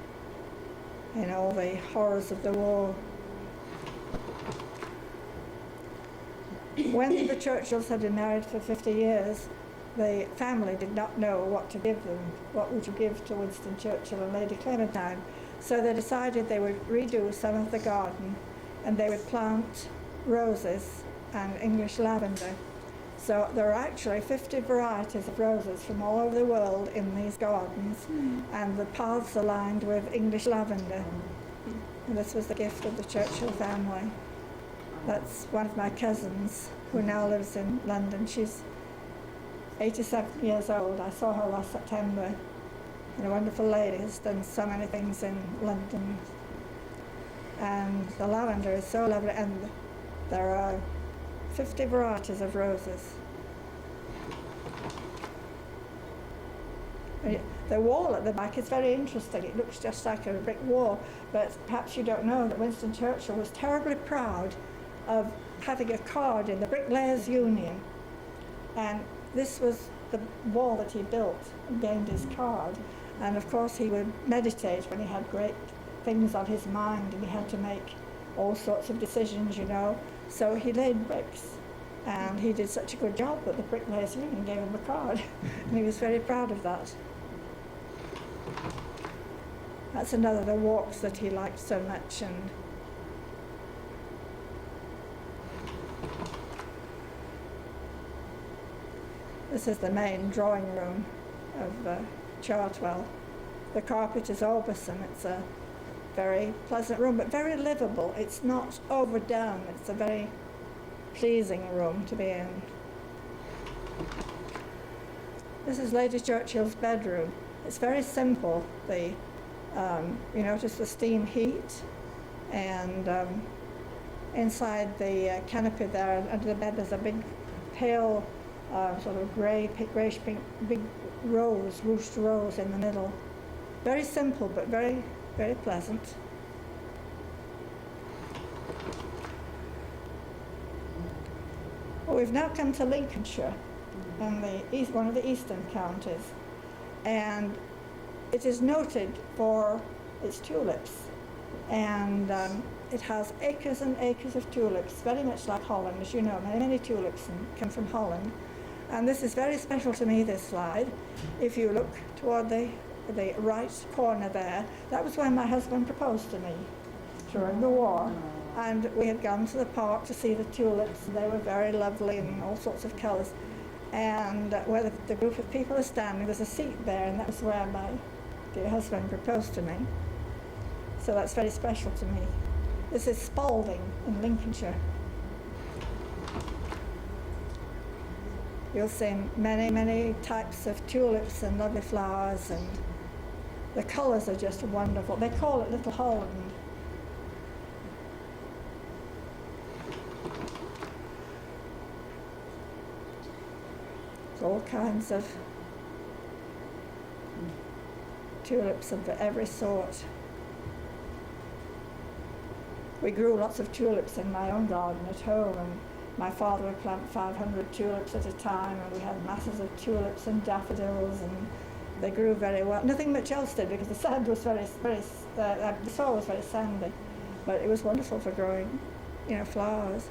in all the horrors of the war. When the Churchills had been married for 50 years, the family did not know what to give them. What would you give to Winston Churchill and Lady Clementine? So they decided they would redo some of the garden, and they would plant roses and English lavender. So there are actually 50 varieties of roses from all over the world in these gardens, and the paths are lined with English lavender. And this was the gift of the Churchill family. That's one of my cousins who now lives in London. She's 87 years old. I saw her last September. And a wonderful lady, has done so many things in London. And the lavender is so lovely, and there are 50 varieties of roses. The wall at the back is very interesting. It looks just like a brick wall, but perhaps you don't know that Winston Churchill was terribly proud of having a card in the Bricklayers Union. And this was the wall that he built and gained his card. And of course he would meditate when he had great things on his mind, and he had to make all sorts of decisions, you know. So he laid bricks, and he did such a good job that the Bricklayers Union gave him a card. And he was very proud of that. That's another of the walks that he liked so much. And this is the main drawing room of Chartwell. The carpet is Aubusson. It's a very pleasant room, but very livable. It's not overdone. It's a very pleasing room to be in. This is Lady Churchill's bedroom. It's very simple. You notice the steam heat, and inside the canopy there under the bed there's a big pale sort of greyish pink big rose, ruched rose in the middle. Very simple, but very, very pleasant. Well, we've now come to Lincolnshire, and one of the eastern counties, and it is noted for its tulips, and it has acres and acres of tulips, very much like Holland, as you know. Many tulips come from Holland, And this is very special to me, this slide. If you look toward the right corner there, that was when my husband proposed to me during the war. And we had gone to the park to see the tulips. They were very lovely and all sorts of colours. And where the group of people are standing, there's a seat there, and that was where my dear husband proposed to me. So that's very special to me. This is Spalding in Lincolnshire. You'll see many, many types of tulips and lovely flowers, and the colours are just wonderful. They call it Little Holland. There's all kinds of tulips of every sort. We grew lots of tulips in my own garden at home, and my father would plant 500 tulips at a time, and we had masses of tulips and daffodils, and they grew very well. Nothing much else did because the sand was the soil was very sandy, but it was wonderful for growing, flowers.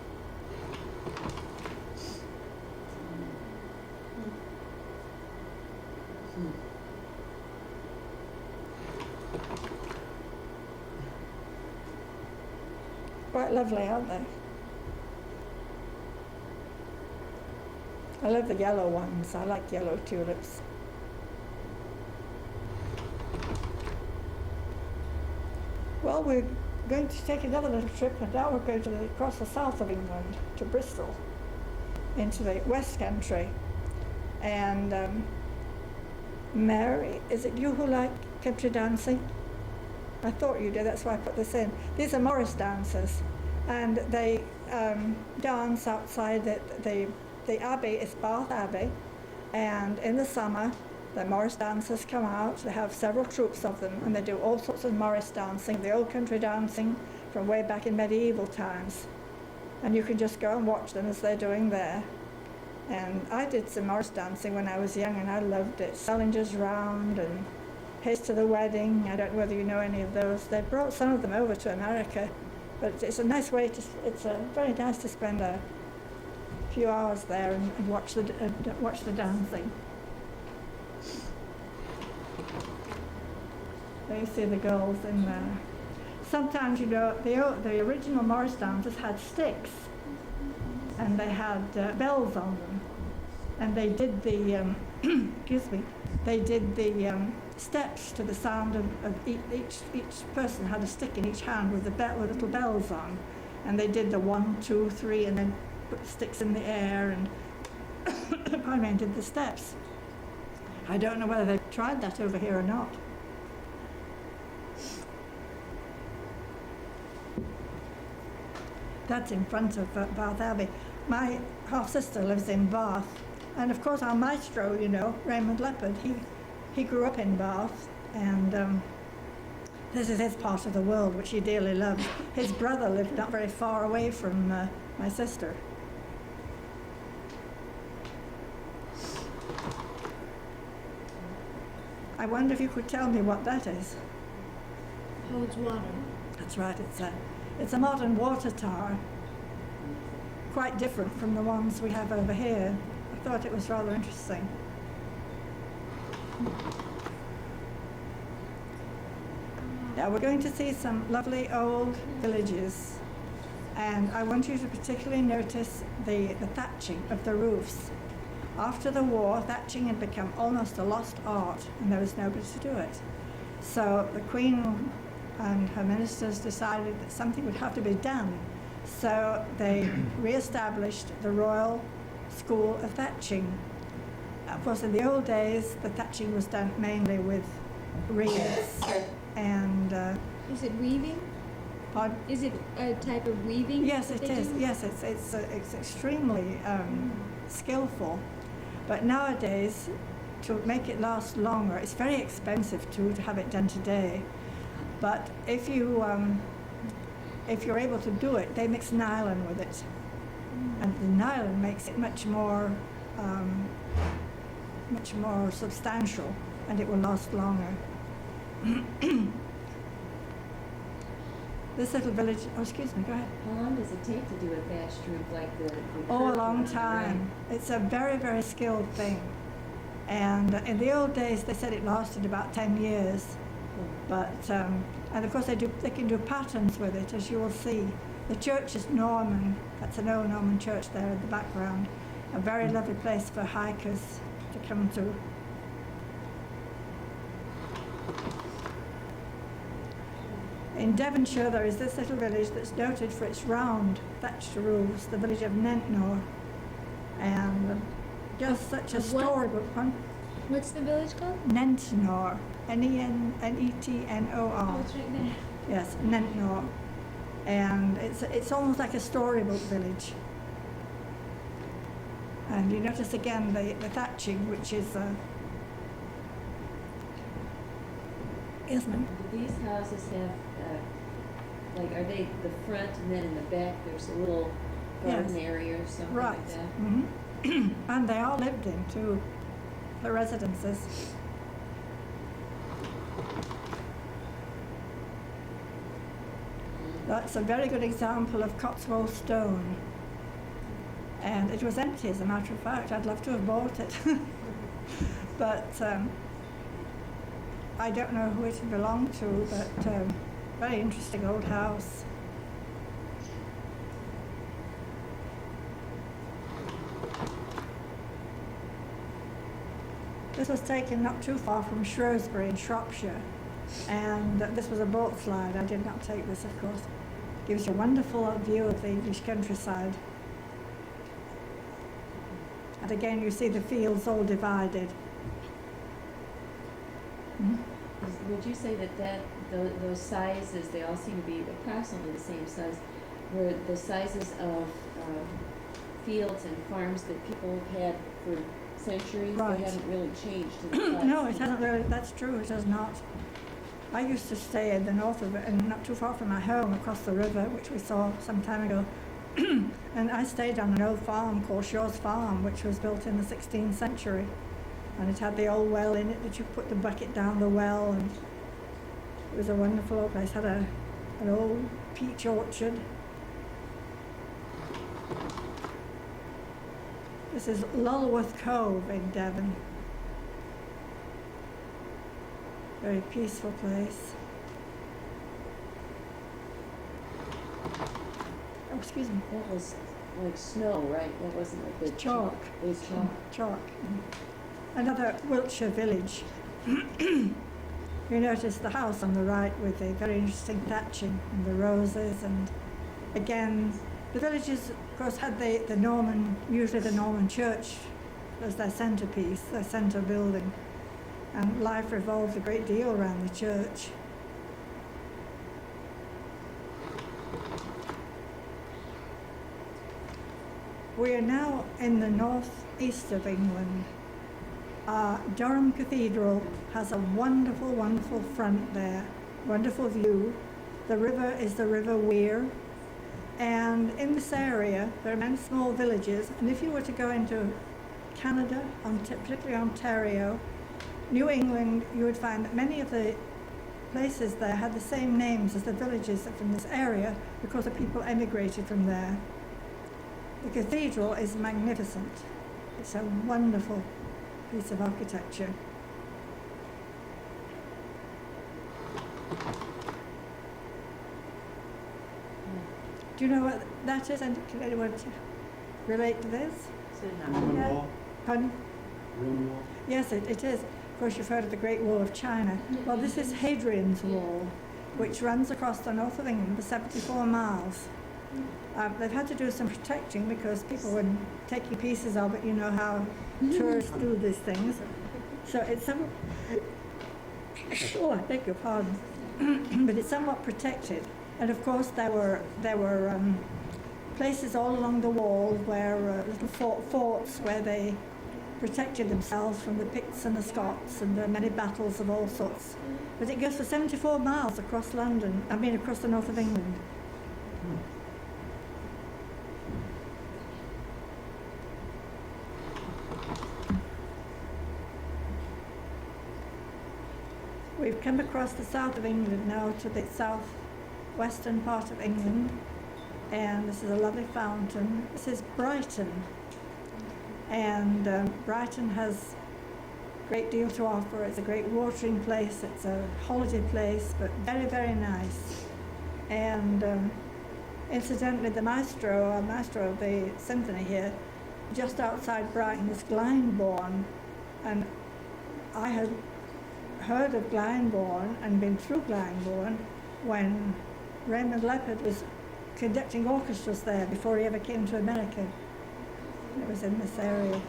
Quite lovely, aren't they? I love the yellow ones. I like yellow tulips. Well, we're going to take another little trip, and now we're going to across the south of England to Bristol, into the West Country. And Mary, is it you who like country dancing? I thought you did, that's why I put this in. These are Morris dancers, and they dance outside the Abbey. Is Bath Abbey, and in the summer the Morris dancers come out. They have several troops of them, and they do all sorts of Morris dancing, the old country dancing from way back in medieval times, and you can just go and watch them as they're doing there. And I did some Morris dancing when I was young, and I loved it. Salinger's Round and Here's to the Wedding. I don't know whether you know any of those. They brought some of them over to America, but it's a nice way to, it's very nice to spend a few hours there and watch the dancing. There you see the girls in there. Sometimes, the original Morris dancers had sticks, and they had bells on them, and they did the excuse me, they did the steps to the sound of each person had a stick in each hand with with little bells on, and they did the 1, 2, 3, and then put the sticks in the air and pardon me, and did the steps. I don't know whether they've tried that over here or not. That's in front of Bath Abbey. My half-sister lives in Bath, and of course our maestro, Raymond Leopard, he grew up in Bath, and this is his part of the world, which he dearly loves. His brother lived not very far away from my sister. I wonder if you could tell me what that is. Holds water. That's right, it's a modern water tower, quite different from the ones we have over here. I thought it was rather interesting. Now we're going to see some lovely old villages, and I want you to particularly notice the thatching of the roofs. After the war, thatching had become almost a lost art, and there was nobody to do it. So the Queen and her ministers decided that something would have to be done. So they re-established the Royal School of Thatching. Of course, in the old days, the thatching was done mainly with reeds and... Is it weaving? Pardon? Is it a type of weaving? Yes, that it they is. do? Yes, it's extremely skillful. But nowadays, to make it last longer, it's very expensive to have it done today. But if you're able to do it, they mix nylon with it, and the nylon makes it much more substantial, and it will last longer. this little village, oh, excuse me, go ahead. How long does it take to do a thatched roof like the Oh, a curved long one, time. It's a very, very skilled thing. And in the old days, they said it lasted about 10 years. But, and of course they can do patterns with it, as you will see. The church is Norman. That's an old Norman church there in the background. A very lovely place for hikers to come to. In Devonshire, there is this little village that's noted for its round thatched roofs, the village of Nentnor. And just such a Of what? storybook one. What's the village called? Nentnor. Nenetnor. Oh, it's right there. Yes, Nentnor. And it's almost like a storybook village. And you notice again the thatching, which is yes, ma'am. Do these houses have, like, are they the front and then in the back there's a little garden Yes. area or something Right. like that? Hmm. And they are lived in too, the residences. That's a very good example of Cotswold stone. And it was empty, as a matter of fact. I'd love to have bought it. But I don't know who it belonged to, but very interesting old house. This was taken not too far from Shrewsbury in Shropshire, and this was a boat slide. I did not take this, of course. Gives you a wonderful view of the English countryside. And again, you see the fields all divided. Mhm. Would you say that those sizes, they all seem to be approximately the same size, were the sizes of fields and farms that people had for centuries? Right. They haven't really changed in the last No, it hasn't really, that's true, it has not. I used to stay in the north of it, and not too far from my home, across the river, which we saw some time ago. And I stayed on an old farm called Shaw's Farm, which was built in the 16th century. And it had the old well in it that you put the bucket down the well, and it was a wonderful old place. Had an old peach orchard. This is Lulworth Cove in Devon. Very peaceful place. Oh, excuse me. That was like snow, right? That wasn't like the Chalk. It was chalk. Chalk. Another Wiltshire village. You notice the house on the right with the very interesting thatching and the roses, and again, the villages, of course, had the Norman, usually the Norman church as their centrepiece, their centre building, and life revolved a great deal around the church. We are now in the northeast of England. Durham Cathedral has a wonderful, wonderful front there, wonderful view. The river is the River Wear, and in this area there are many small villages, and if you were to go into Canada, particularly Ontario, New England, you would find that many of the places there had the same names as the villages from this area because the people emigrated from there. The cathedral is magnificent. It's a wonderful piece of architecture. Do you know what that is? And can anyone relate to this? Roman Yeah. wall, Pardon? Roman wall. Yes, it is. Of course, you've heard of the Great Wall of China. Well, this is Hadrian's Wall, which runs across the north of England for 74 miles. They've had to do some protecting because people were taking pieces of it. You know how tourists do these things. So it's some. Oh, I beg your pardon. But it's somewhat protected. And of course, there were places all along the wall where little forts where they protected themselves from the Picts and the Scots, and there are many battles of all sorts. But it goes for 74 miles across London. I mean, across the north of England. We've come across the south of England now to the south western part of England, and this is a lovely fountain. This is Brighton, and Brighton has a great deal to offer. It's a great watering place, it's a holiday place, but very, very nice. And incidentally, the maestro of the symphony here, just outside Brighton, is Glyndebourne, and I had heard of Glyndebourne and been through Glyndebourne when Raymond Leppard was conducting orchestras there before he ever came to America. It was in this area.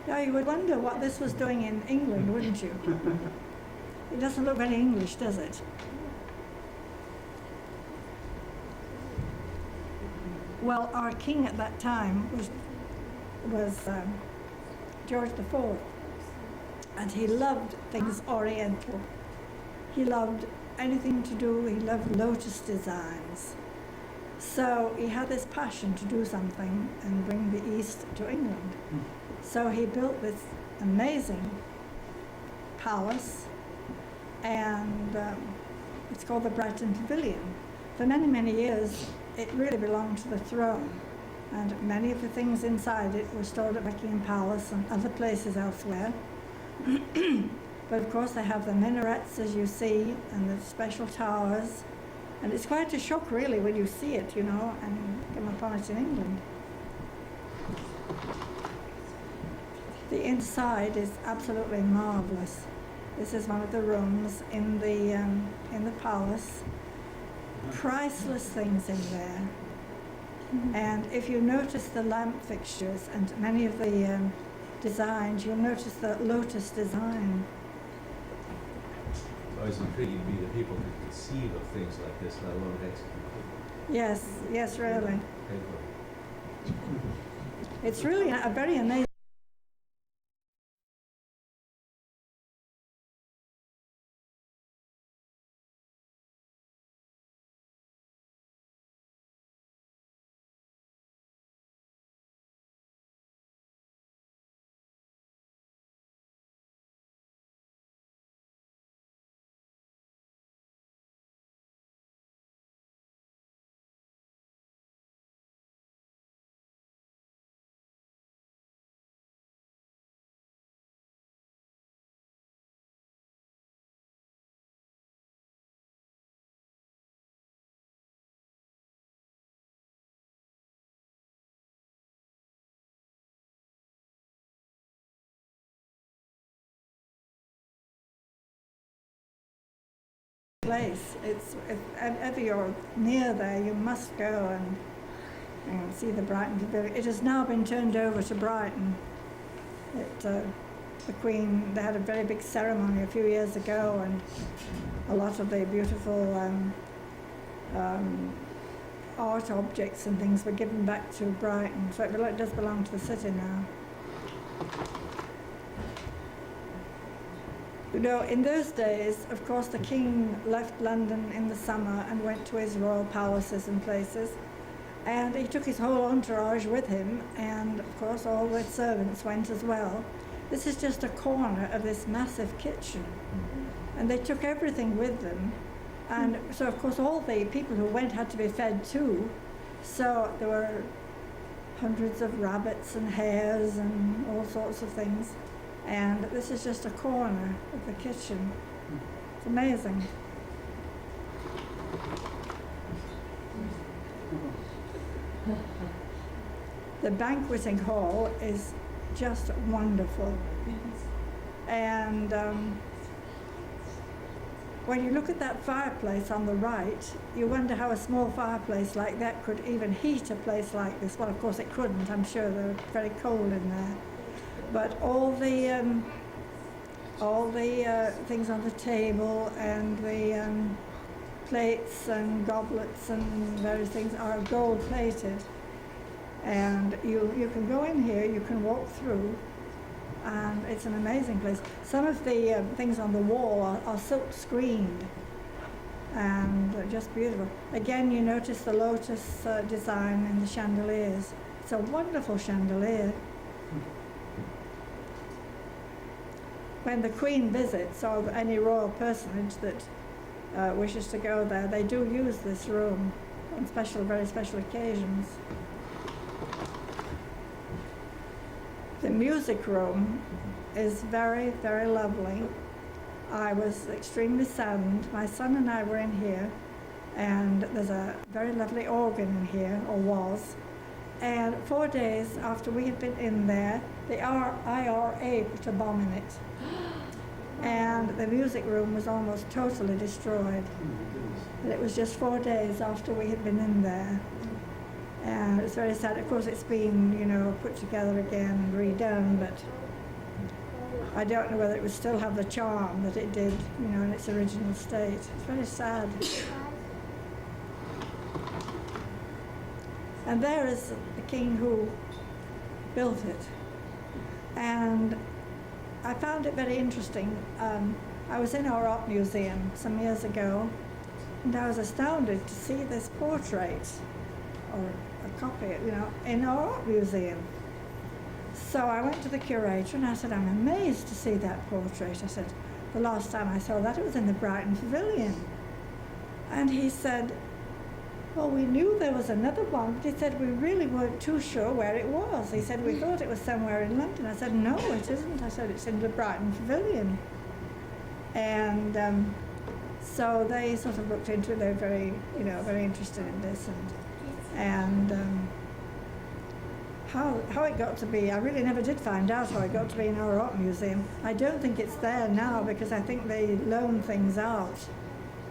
Now you would wonder what this was doing in England, wouldn't you? It doesn't look very English, does it? Well, our king at that time was George IV, and he loved things Oriental. He loved anything to do, he loved lotus designs. So he had this passion to do something and bring the East to England. So he built this amazing palace, and it's called the Brighton Pavilion. For many, many years, it really belonged to the throne, and many of the things inside it were stored at Buckingham Palace and other places elsewhere. But of course they have the minarets, as you see, and the special towers, and it's quite a shock really when you see it, you know, and come upon it in England. The inside is absolutely marvelous. This is one of the rooms in the palace. Priceless things in there. And if you notice the lamp fixtures and many of the designs, you'll notice the lotus design. It's always intriguing to me that people can conceive of things like this, let alone execute them. Yes, yes, really. Okay. It's really a very amazing. Place. If ever you're near there, you must go and see the Brighton Pavilion. It has now been turned over to Brighton. The Queen, they had a very big ceremony a few years ago, and a lot of the beautiful art objects and things were given back to Brighton. So it does belong to the city now. You know, in those days, of course, the king left London in the summer and went to his royal palaces and places, and he took his whole entourage with him, and of course all the servants went as well. This is just a corner of this massive kitchen, and they took everything with them, and so of course all the people who went had to be fed too, so there were hundreds of rabbits and hares and all sorts of things. And this is just a corner of the kitchen. It's amazing. The banqueting hall is just wonderful. And when you look at that fireplace on the right, you wonder how a small fireplace like that could even heat a place like this. Well, of course it couldn't. I'm sure they were very cold in there. But all the things on the table and the plates and goblets and various things are gold plated. And you can go in here, you can walk through, and it's an amazing place. Some of the things on the wall are silk screened and just beautiful. Again, you notice the lotus design in the chandeliers. It's a wonderful chandelier. When the Queen visits, or any royal personage that wishes to go there, they do use this room on very special occasions. The music room is very, very lovely. I was extremely saddened. My son and I were in here, and there's a very lovely organ in here, or was. And 4 days after we had been in there, the IRA put a bomb in it. And the music room was almost totally destroyed. And it was just 4 days after we had been in there. And it's very sad. Of course, it's been, put together again and redone, but I don't know whether it would still have the charm that it did, in its original state. It's very sad. And there is the king who built it. And I found it very interesting. I was in our art museum some years ago, and I was astounded to see this portrait, or a copy, in our art museum. So I went to the curator and I said, I'm amazed to see that portrait. I said, the last time I saw that, it was in the Brighton Pavilion. And he said, well, we knew there was another one, but he said we really weren't too sure where it was. He said, we thought it was somewhere in London. I said, no, it isn't. I said, it's in the Brighton Pavilion. And so they sort of looked into it. They were very, very interested in this. And how it got to be, I really never did find out how it got to be in our art museum. I don't think it's there now, because I think they loan things out.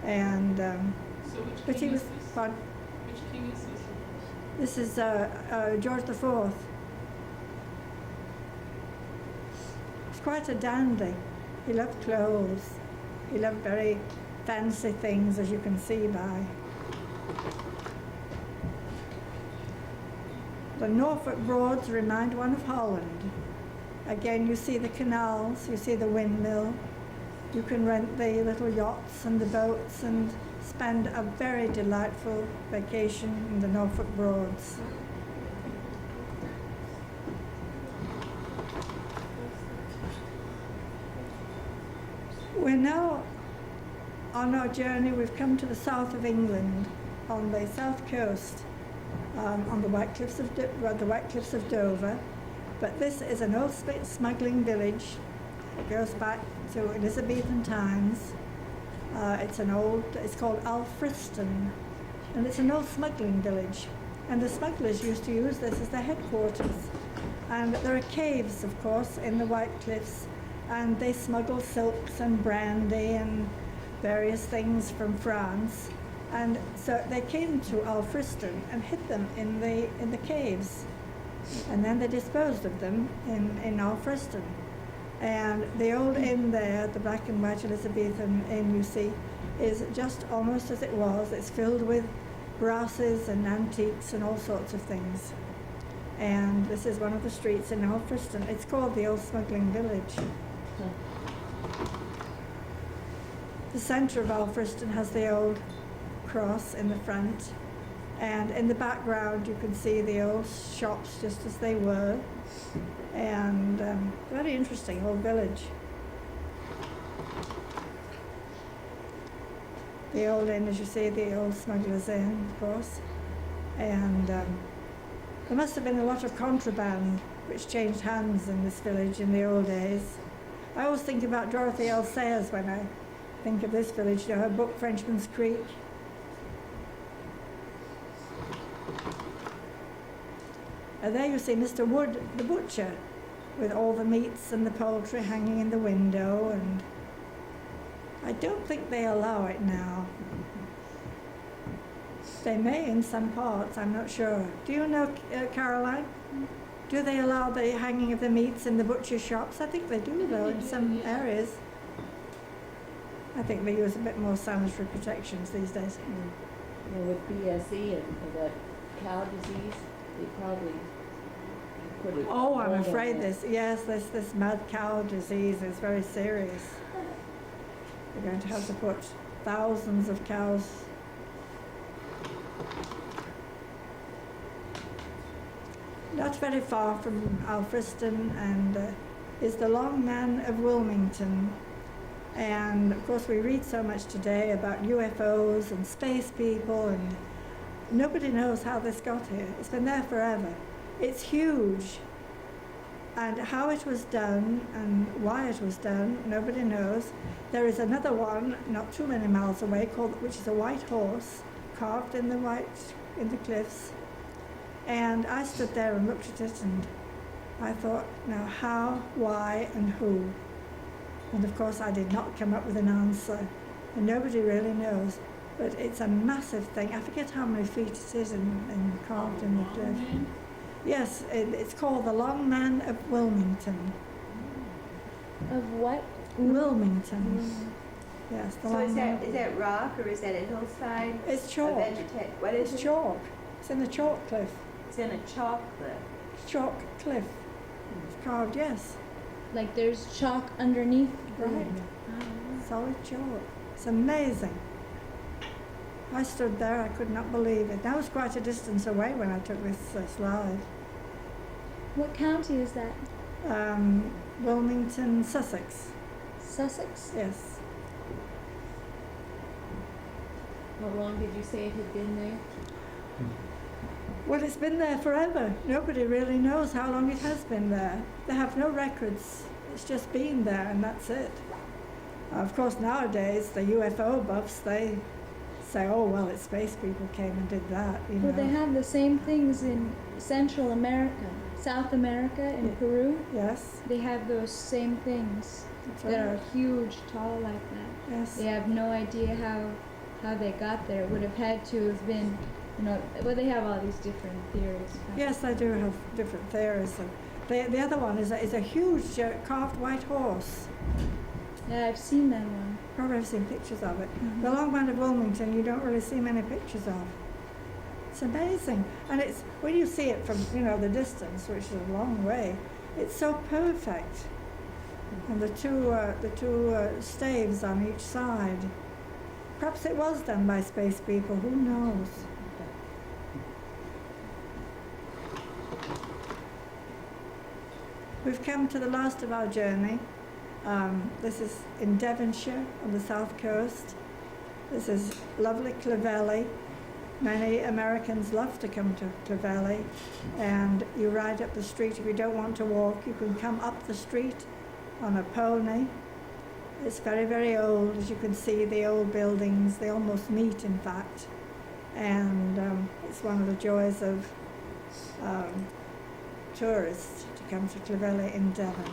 And So which but king he was, is this? pardon? Which king is this? This is George IV. He's quite a dandy. He loved clothes. He loved very fancy things, as you can see by. The Norfolk Broads remind one of Holland. Again, you see the canals, you see the windmill. You can rent the little yachts and the boats and spend a very delightful vacation in the Norfolk Broads. We're now on our journey. We've come to the south of England, on the south coast, on the White Cliffs of Dover. But this is an old smuggling village. It goes back to Elizabethan times. It's called Alfriston, and it's an old smuggling village. And the smugglers used to use this as their headquarters. And there are caves, of course, in the White Cliffs, and they smuggle silks and brandy and various things from France. And so they came to Alfriston and hid them in the caves, and then they disposed of them in Alfriston. And the old inn there, the black and white Elizabethan inn you see, is just almost as it was. It's filled with brasses and antiques and all sorts of things. And this is one of the streets in Alfriston. It's called the Old Smuggling Village. The centre of Alfriston has the old cross in the front, and in the background you can see the old shops just as they were. And very interesting old village. The old inn, as you see, the old Smuggler's Inn, of course. And there must have been a lot of contraband which changed hands in this village in the old days. I always think about Dorothy L. Sayers when I think of this village, her book Frenchman's Creek. And there you see Mr. Wood, the butcher, with all the meats and the poultry hanging in the window, and I don't think they allow it now. They may in some parts, I'm not sure. Do you know, Caroline? Do they allow the hanging of the meats in the butcher shops? I think they do, though, in some areas. I think they use a bit more sanitary protections these days. Well, with BSE and that cow disease, they probably put it. Oh, I'm more afraid than this mad cow disease is very serious. They're going to have to put thousands of cows. Not very far from Alfriston and is the Long Man of Wilmington. And of course we read so much today about UFOs and space people, and nobody knows how this got here. It's been there forever. It's huge. And how it was done and why it was done, nobody knows. There is another one not too many miles away which is a white horse carved in the cliffs. And I stood there and looked at it, and I thought, now how, why, and who? And of course I did not come up with an answer, and nobody really knows. But it's a massive thing. I forget how many feet it is and carved in the cliff. Yes, it's called the Long Man of Wilmington. Of what? Wilmington. Yes, the So Long is Man. that rock, or is that a hillside? It's chalk. What is It's it? chalk. It's in the chalk cliff. It's in a chalk cliff. Chalk cliff. It's carved, yes. Like there's chalk underneath? Right. Solid chalk. It's amazing. I stood there, I could not believe it. That was quite a distance away when I took this slide. What county is that? Wilmington, Sussex. Sussex? Yes. How long did you say it had been there? Well, it's been there forever. Nobody really knows how long it has been there. They have no records. It's just been there, and that's it. Of course, nowadays, the UFO buffs, they say, oh, well, it's space people came and did that, you know. Well, they have the same things in Central America, South America, in Yeah. Peru. Yes, They have those same things that's that are right. huge, tall like that. Yes. They have no idea how they got there. It would have had to have been, well, they have all these different theories. Yes, they do have different theories. And the other one is a huge carved white horse. Yeah, I've seen that one. Probably have seen pictures of it. Mhm. The Long Man of Wilmington, you don't really see many pictures of. It's amazing. And it's, when you see it from, the distance, which is a long way, it's so perfect. And the two staves on each side. Perhaps it was done by space people, who knows? We've come to the last of our journey. This is in Devonshire on the south coast. This is lovely Clovelly. Many Americans love to come to Clovelly, and you ride up the street. If you don't want to walk, you can come up the street on a pony. It's very, very old. As you can see, the old buildings, they almost meet, in fact. And it's one of the joys of tourists to come to Clovelly in Devon.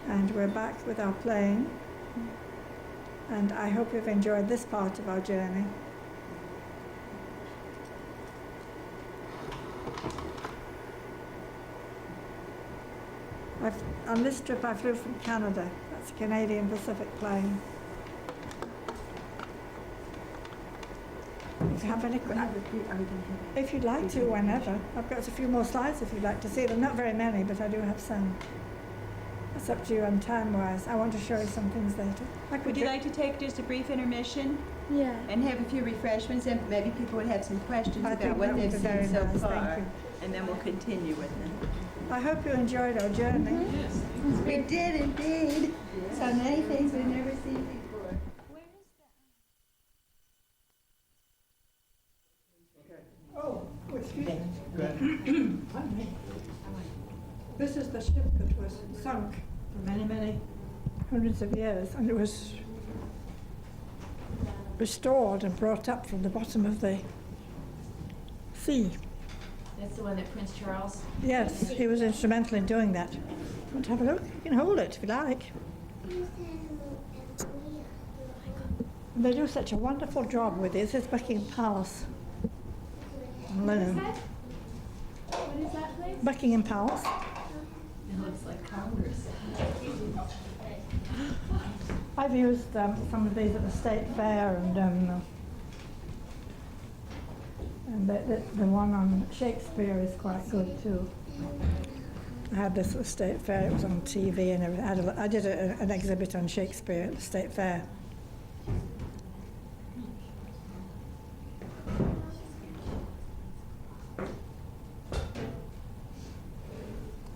And we're back with our plane. And I hope you've enjoyed this part of our journey. On this trip I flew from Canada. That's a Canadian Pacific plane. If you have any if you'd like to, whenever. I've got a few more slides if you'd like to see them. Not very many, but I do have some. It's up to you on time-wise. I want to show you some things later. Would you like to take just a brief intermission Yeah. and have a few refreshments, and maybe people would have some questions I about think what that would they've be seen very so nice. far, Thank you. and then we'll continue with them. I hope you enjoyed our journey. Yes. We did indeed. So many things we've never seen before. Oh, excuse me. Pardon me. This is the ship that was sunk for many, many hundreds of years, and it was restored and brought up from the bottom of the sea. That's the one that Prince Charles. Yes, he was instrumental in doing that. Want to have a look? You can hold it if you like. They do such a wonderful job with this. It's Buckingham Palace. Linen. What is that place? Buckingham Palace. It looks like Congress. I've used some of these at the State Fair, and the one on Shakespeare is quite good too. I had this at the State Fair. It was on TV, and everything. I did an exhibit on Shakespeare at the State Fair.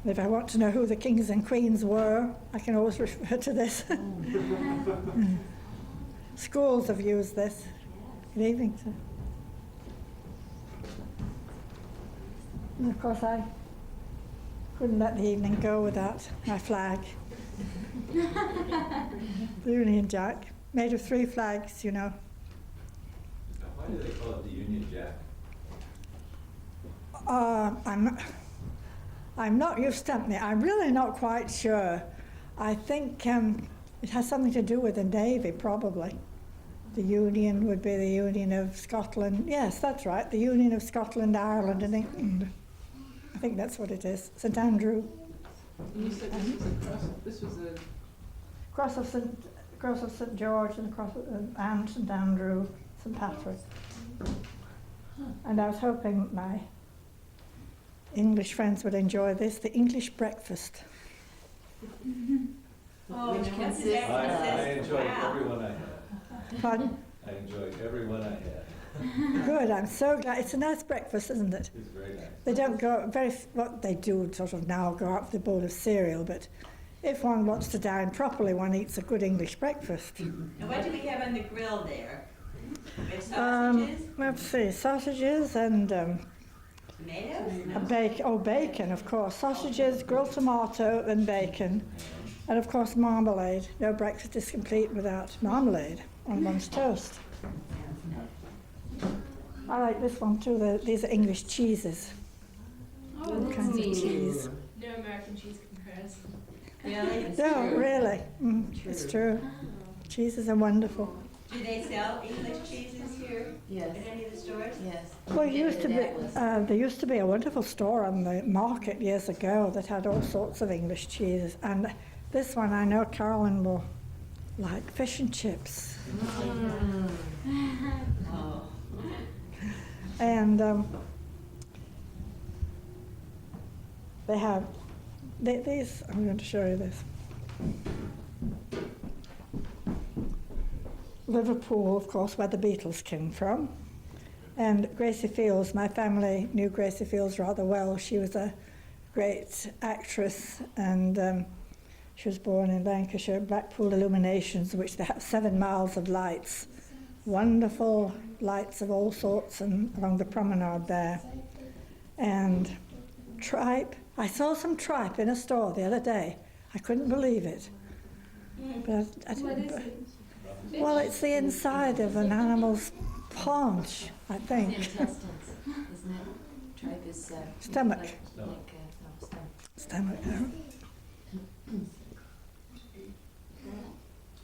If I want to know who the kings and queens were, I can always refer to this. Schools have used this. Good evening, sir. And of course, I couldn't let the evening go without my flag. The Union Jack, made of 3 flags, you know. Now, why do they call it the Union Jack? I'm not, you've stumped me. I'm really not quite sure. I think it has something to do with the Navy, probably. The Union would be the Union of Scotland. Yes, that's right. The Union of Scotland, Ireland and England. I think that's what it is. St Andrew. And you said this was a Cross of St George and the cross of, and St Andrew, St Patrick. And I was hoping my English friends would enjoy this, the English breakfast. Which consists I enjoyed every one I had. Pardon? I enjoyed every one I had. Good, I'm so glad. It's a nice breakfast, isn't it? It's very nice. They don't go, what they do sort of now, go out with a bowl of cereal, but if one wants to dine properly, one eats a good English breakfast. And what do we have on the grill there? We have sausages? Let's see, sausages and Tomatoes? bacon, of course. Sausages, grilled tomato and bacon. And of course marmalade. No breakfast is complete without marmalade on one's toast. I like this one too. These are English cheeses. oh, All that's kinds of neat. cheese. No American cheese compares. Really? No, really. It's true. Cheeses are wonderful. Do they sell English cheeses here Yes. in any of the stores? Yes. Well, there used to be a wonderful store on the market years ago that had all sorts of English cheeses. And this one, I know Carolyn will like, fish and chips. Oh. And they have these. I'm going to show you this. Liverpool, of course, where the Beatles came from. And Gracie Fields, my family knew Gracie Fields rather well. She was a great actress, and she was born in Lancashire, Blackpool Illuminations, which they have 7 miles of lights. Wonderful lights of all sorts and along the promenade there. And tripe. I saw some tripe in a store the other day. I couldn't believe it. But I didn't. What is it? Well, it's the inside of an animal's paunch, I think. Intestines, isn't it? Tripe is Stomach. stomach. Stomach.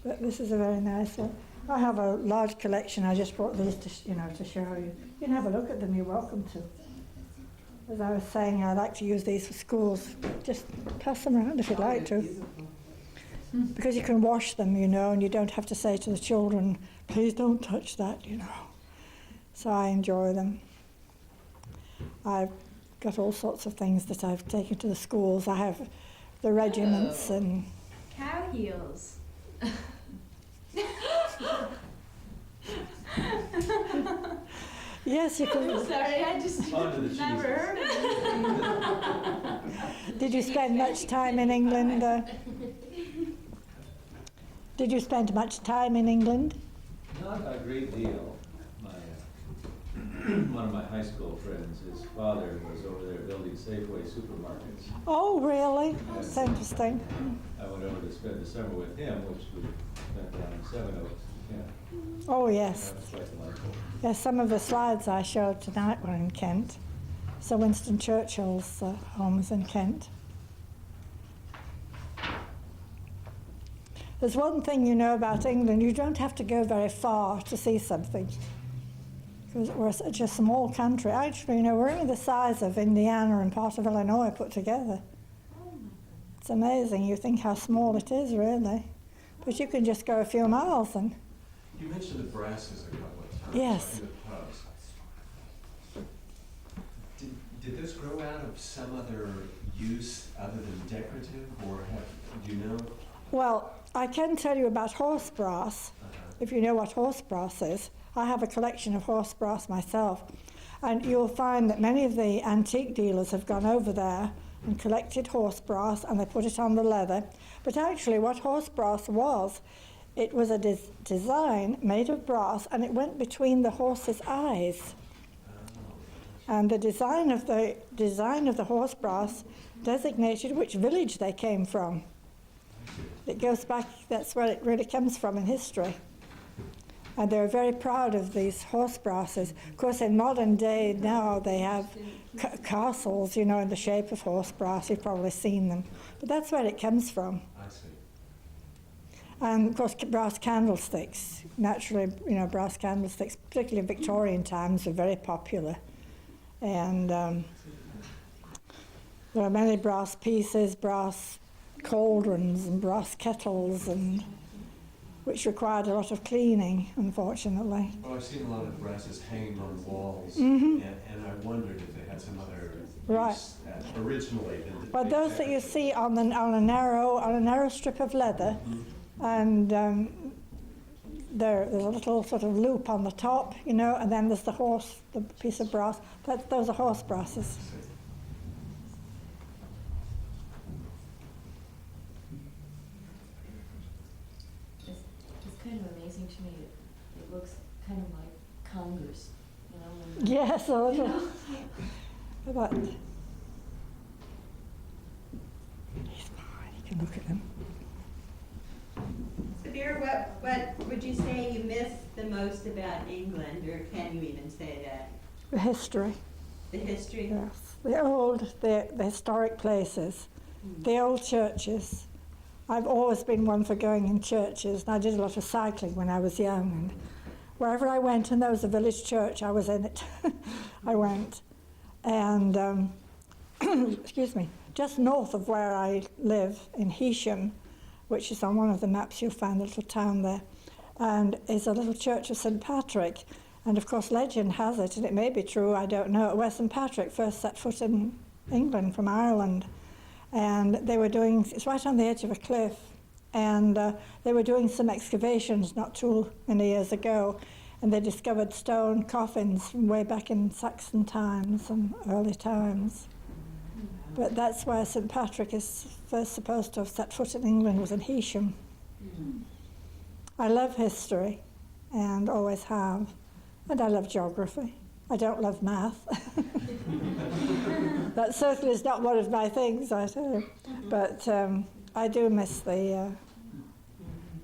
But this is a very nice one. I have a large collection. I just brought these to, to show you. You can have a look at them. You're welcome to. As I was saying, I like to use these for schools. Just pass them around if you'd like to. Because you can wash them, and you don't have to say to the children, please don't touch that, So I enjoy them. I've got all sorts of things that I've taken to the schools. I have the regiments and... Cow heels. Yes, you can... Sorry, I just Onto the never cheeses. heard of it. Did you spend much time in England? Did you spend much time in England? Not a great deal. My one of my high school friends, his father was over there building Safeway supermarkets. Oh, really? That's interesting. I went over to spend the summer with him, which we spent down in Sevenoaks. Yeah, Oh, yes. that was quite delightful. Yes, some of the slides I showed tonight were in Kent. Sir Winston Churchill's home is in Kent. There's one thing you know about England, you don't have to go very far to see something. Because we're such a small country. Actually, we're only the size of Indiana and part of Illinois put together. It's amazing. You think how small it is, really. But you can just go a few miles and... You mentioned the brasses a couple of times. Yes. In the pubs. Did this grow out of some other use other than decorative, or do you know? Well, I can tell you about horse brass, if you know what horse brass is. I have a collection of horse brass myself, and you'll find that many of the antique dealers have gone over there and collected horse brass, and they put it on the leather. But actually what horse brass was, it was a design made of brass, and it went between the horse's eyes. And the design of the horse brass designated which village they came from. It goes back, that's where it really comes from in history. And they were very proud of these horse brasses. Of course, in modern day now they have castles, you know, in the shape of horse brass. You've probably seen them. But that's where it comes from. I see. And of course, brass candlesticks. Naturally, you know, brass candlesticks, particularly in Victorian times, were very popular. And there are many brass pieces, brass cauldrons and brass kettles, and which required a lot of cleaning, unfortunately. Well, I've seen a lot of brasses hanging on walls, Mhm. and I wondered if they had some other Right. use originally. But those that you see on a narrow strip of leather, and there's a little sort of loop on the top, you know, and then there's the piece of brass. Those are horse brasses. It's kind of amazing to me. It looks kind of like congers, you know. Yes, a little. But he's fine. You can look at them. So Vera, what would you say you miss the most about England, or can you even say that? The history. The history? Yes, the historic places, the old churches. I've always been one for going in churches, and I did a lot of cycling when I was young, and wherever I went and there was a village church, I was in it. I went. And, excuse me, just north of where I live in Heysham, which is on one of the maps you'll find, a little town there, and is a little church of St. Patrick. And of course legend has it, and it may be true, I don't know, where St. Patrick first set foot in England from Ireland. And they were doing, it's right on the edge of a cliff, and they were doing some excavations not too many years ago, and they discovered stone coffins from way back in Saxon times and early times. But that's where St. Patrick is first supposed to have set foot in England, was in Heysham. I love history, and always have, and I love geography. I don't love math. That certainly is not one of my things, I tell you. But I do miss the...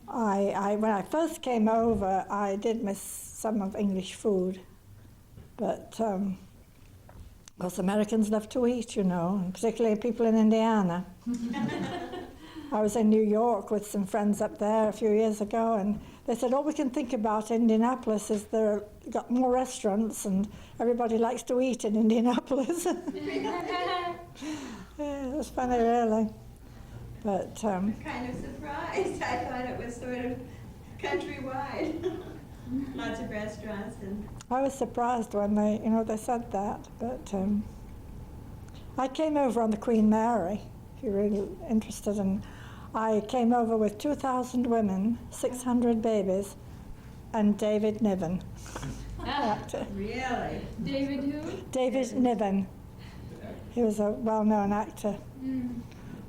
when I first came over, I did miss some of English food. But, of course, Americans love to eat, you know, and particularly people in Indiana. I was in New York with some friends up there a few years ago, and they said, all we can think about Indianapolis is they've got more restaurants and everybody likes to eat in Indianapolis. Yeah, it was funny, really. But I'm kind of surprised. I thought it was sort of countrywide. Lots of restaurants and... I was surprised when they said that. But I came over on the Queen Mary, if you're really interested, and I came over with 2,000 women, 600 babies, and David Niven. Actor. Really? David who? David Niven. He was a well-known actor.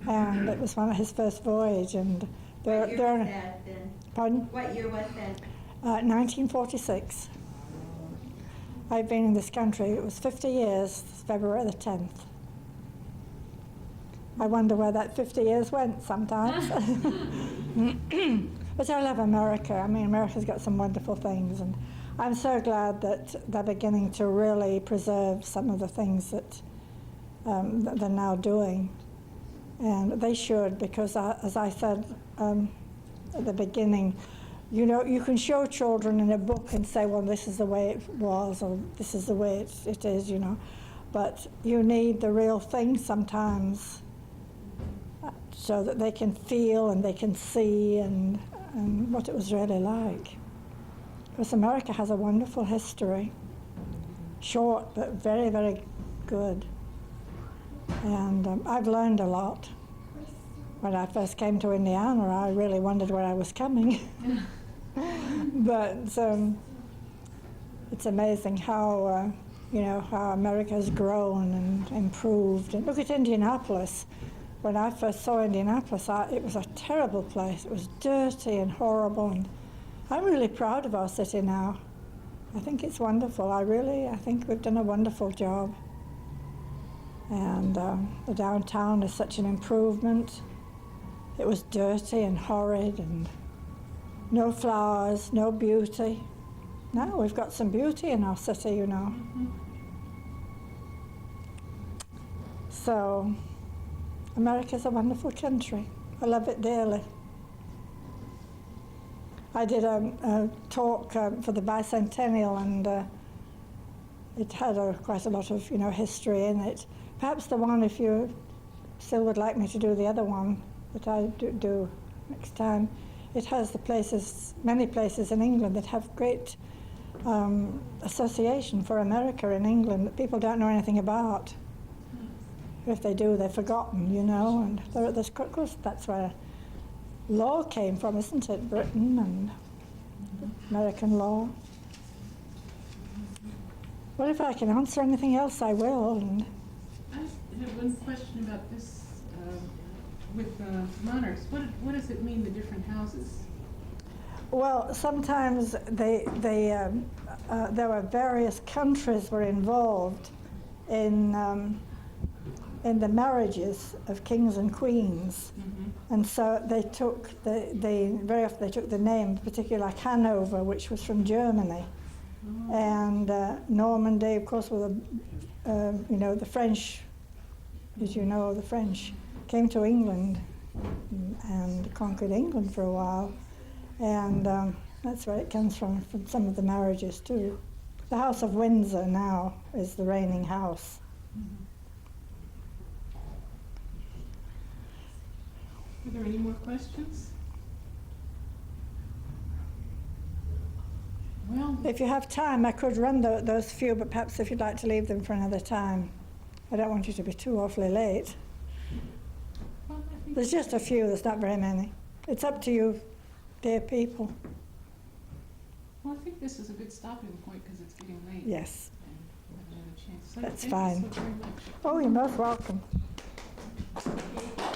And it was one of his first voyage. And What year was that then? Pardon? What year was that? 1946. I've been in this country, it was 50 years, February the 10th. I wonder where that 50 years went sometimes. But I love America. I mean, America's got some wonderful things, and I'm so glad that they're beginning to really preserve some of the things that they're now doing. And they should, because as I said at the beginning, you know, you can show children in a book and say, well, this is the way it was, or this is the way it is, you know. But you need the real thing sometimes, so that they can feel and they can see and what it was really like. Because America has a wonderful history. Short, but very, very good. And I've learned a lot. When I first came to Indiana, I really wondered where I was coming. But it's amazing how you know, how America has grown and improved. And look at Indianapolis. When I first saw Indianapolis, it was a terrible place. It was dirty and horrible. And I'm really proud of our city now. I think it's wonderful. I think we've done a wonderful job. And the downtown is such an improvement. It was dirty and horrid and no flowers, no beauty. Now we've got some beauty in our city, you know. So, America's a wonderful country. I love it dearly. I did a talk for the bicentennial, and it had quite a lot of, you know, history in it. Perhaps the one, if you still would like me to do the other one that I do next time, it has the places, many places in England that have great association for America in England that people don't know anything about. If they do, they're forgotten, you know. And there's, of course, that's where law came from, isn't it? Britain and American law. Well, if I can answer anything else, I will. And I have one question about this with monarchs. What does it mean, the different houses? well, sometimes there were various countries were involved in the marriages of kings and queens. Mm-hmm. And so they took very often they took the name, particularly like Hanover, which was from Germany, and Normandy, of course, with the French. As you know, the French came to England and conquered England for a while, and that's where it comes from some of the marriages too. The House of Windsor now is the reigning house. Are there any more questions? Well, If you have time, I could run those few, but perhaps if you'd like to leave them for another time. I don't want you to be too awfully late. I think There's just a few, there's not very many. It's up to you, dear people. Well, I think this is a good stopping point because it's getting late. Yes, And we'll have another chance. So that's thank fine. you so very much. Oh, you're most welcome. Okay.